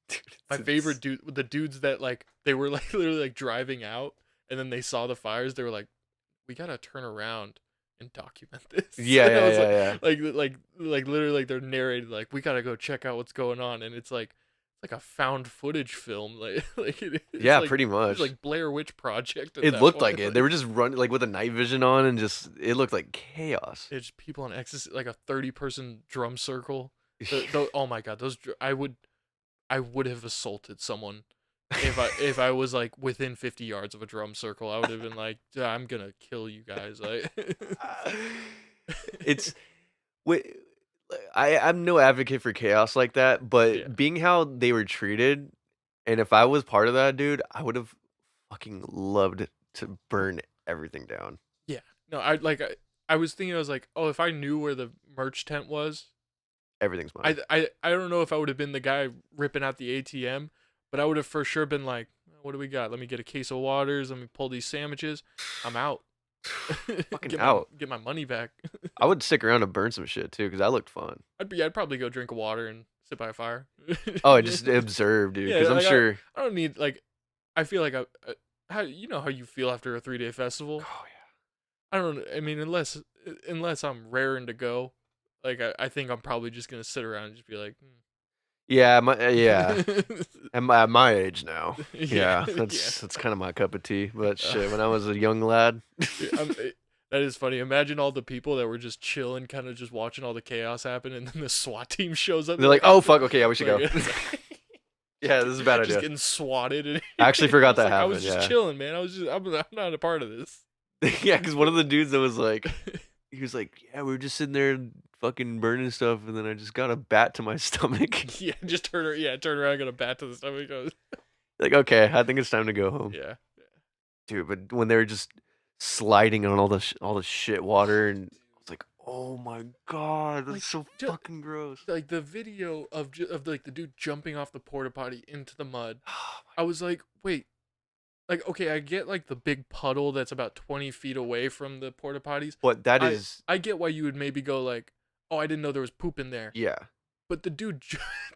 Dude, My favorite dude, the dudes that like they were like literally like driving out, and then they saw the fires. They were like, "We gotta turn around and document this. Yeah, And I yeah, was yeah, yeah. like literally like they're narrated like we gotta go check out what's going on, and it's like a found footage film, like Yeah, pretty it's much. like Blair Witch Project at It that looked point. like it. They were just running like with a night vision on, and just it looked like chaos. It's people on ecstasy, like a 30-person drum circle. Oh my god, I would have assaulted someone if I was like within 50 yards of a drum circle. I would have been like, I'm gonna kill you guys. Like, It's wait, I'm no advocate for chaos like that, yeah, but being how they were treated, and if I was part of that, dude, I would have fucking loved to burn everything down. yeah. No, I was thinking, I was like, oh, if I knew where the merch tent was, Everything's mine. I don't know if I would have been the guy ripping out the ATM, but I would have for sure been like, what do we got? Let me get a case of waters. Let me pull these sandwiches. I'm out. Fucking out. Get my money back. I would stick around and burn some shit too, because that looked fun. I'd probably go drink water and sit by a fire. Oh, I just observe, dude, Yeah, because I'm like sure. I don't need like I feel like how you know how you feel after a 3-day festival. Oh I don't. I mean, unless I'm raring to go, like I think I'm probably just gonna sit around and just be like, yeah, yeah. At my age now, yeah, yeah, yeah. that's kind of my cup of tea. But shit, when I was a young lad, That is funny. Imagine all the people that were just chilling, kind of just watching all the chaos happen, and then the SWAT team shows up. they're like, "Oh fuck, okay, yeah, we should go." like, Yeah, this is a bad just idea. getting swatted. And I actually forgot that I happened. was just Yeah, chilling, man. I'm not a part of this. yeah, because one of the dudes that was like, he was like, "Yeah, we were just sitting there fucking burning stuff, and then I just got a bat to my stomach." Yeah, just turn around, got a bat to the stomach. Like, okay, I think it's time to go home, Yeah. dude. But when they were just sliding on all the shit water, and I was like, "Oh my god, that's Like, so ju- fucking gross." Like the video of like the dude jumping off the porta potty into the mud. I was like, wait, like okay, I get like the big puddle that's about 20 feet away from the porta potties. But that is, I get why you would maybe go like, oh, I didn't know there was poop in there. yeah. But the dude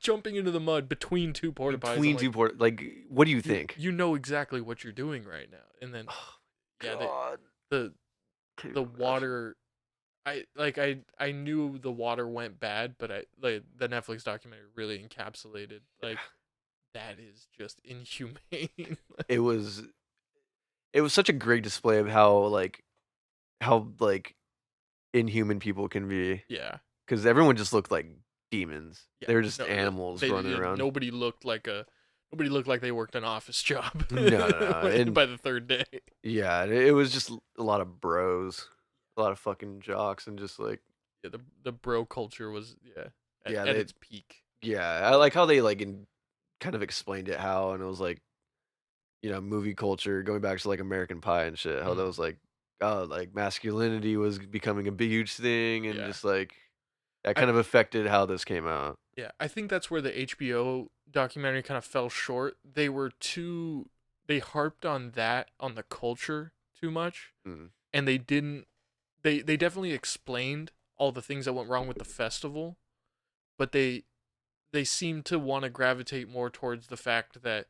jumping into the mud between two porta potties. Between two like, what do you think? You know exactly what you're doing right now, and then Oh, yeah, God. the Can't the even imagine. water. I knew the water went bad, but like the Netflix documentary really encapsulated like that is just inhumane. It was such a great display of how inhuman people can be, Yeah, because everyone just looked like demons. yeah. They were just No, animals running around. Nobody looked like they worked an office job. No, no, no, and by the third day. yeah, it was just a lot of bros, a lot of fucking jocks, and just like, Yeah, the bro culture was Yeah, at its peak. yeah, I like how they kind of explained it, how, and it was like, movie culture going back to like American Pie and shit, how that Mhm. was like, oh, like masculinity was becoming a huge thing, and Yeah. just like that I- kind of affected how this came out. Yeah, I think that's where the HBO documentary kind of fell short. They harped on the culture too much, Mm. and they didn't. They definitely explained all the things that went wrong with the festival, but they seem to want to gravitate more towards the fact that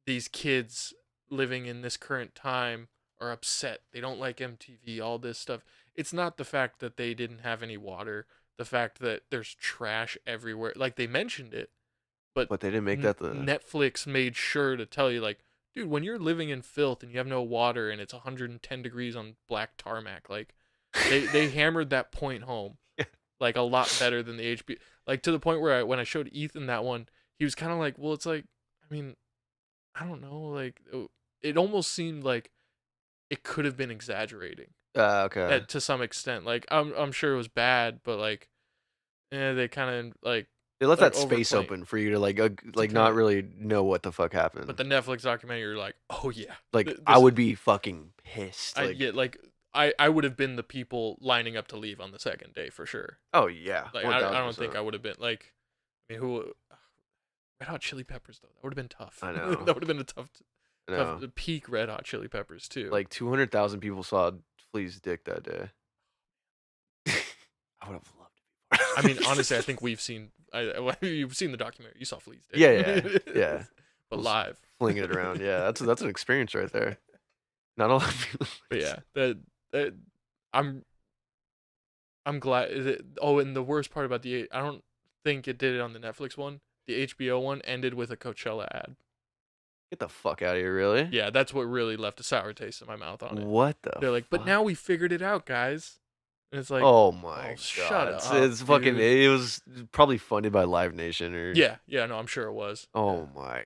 these kids living in this current time are upset. They don't like MTV, all this stuff. It's not the fact that they didn't have any water, the fact that there's trash everywhere. Like they mentioned it, but But they didn't make that the Netflix made sure to tell you like, dude, when you're living in filth and you have no water and it's 110 degrees on black tarmac, like they hammered that point home. Yeah. Like a lot better than the HBO, like to the point where when I showed Ethan that one, he was kind of like, well, it's like, I mean, I don't know, like it almost seemed like it could have been exaggerating okay. to some extent. Like I'm sure it was bad, but like they kind of like They left like, that space overplaying. open for you to like kinda- not really know what the fuck happened. But the Netflix documentary, you're like, oh yeah, Like, th- I this- would be fucking pissed. I Like, get like I would have been the people lining up to leave on the second day for sure. oh yeah, Like I don't 1000%. think I would have been like, I mean, who Red Hot Chili Peppers though, that would have been tough. I know. That would have been a tough No. peak Red Hot Chili Peppers too. Like 200,000 people saw Flea's dick that day. I would have loved it. I mean, honestly, I think we've seen. You've seen the documentary. You saw Flea's dick. Yeah. Yeah. But live. Flinging it around. Yeah, that's an experience right there. Not a lot of people. But yeah, that I'm I'm glad. Oh, and the worst part about I don't think it did it on the Netflix one. The HBO one ended with a Coachella ad. Get the fuck out of here, really? Yeah, that's what really left a sour taste in my mouth on it. What the They're like, but fuck? now we figured it out, guys. And it's like, Oh oh, my shut god. up, It's fucking dude. it was probably funded by Live Nation or Yeah, no, I'm sure it was. oh my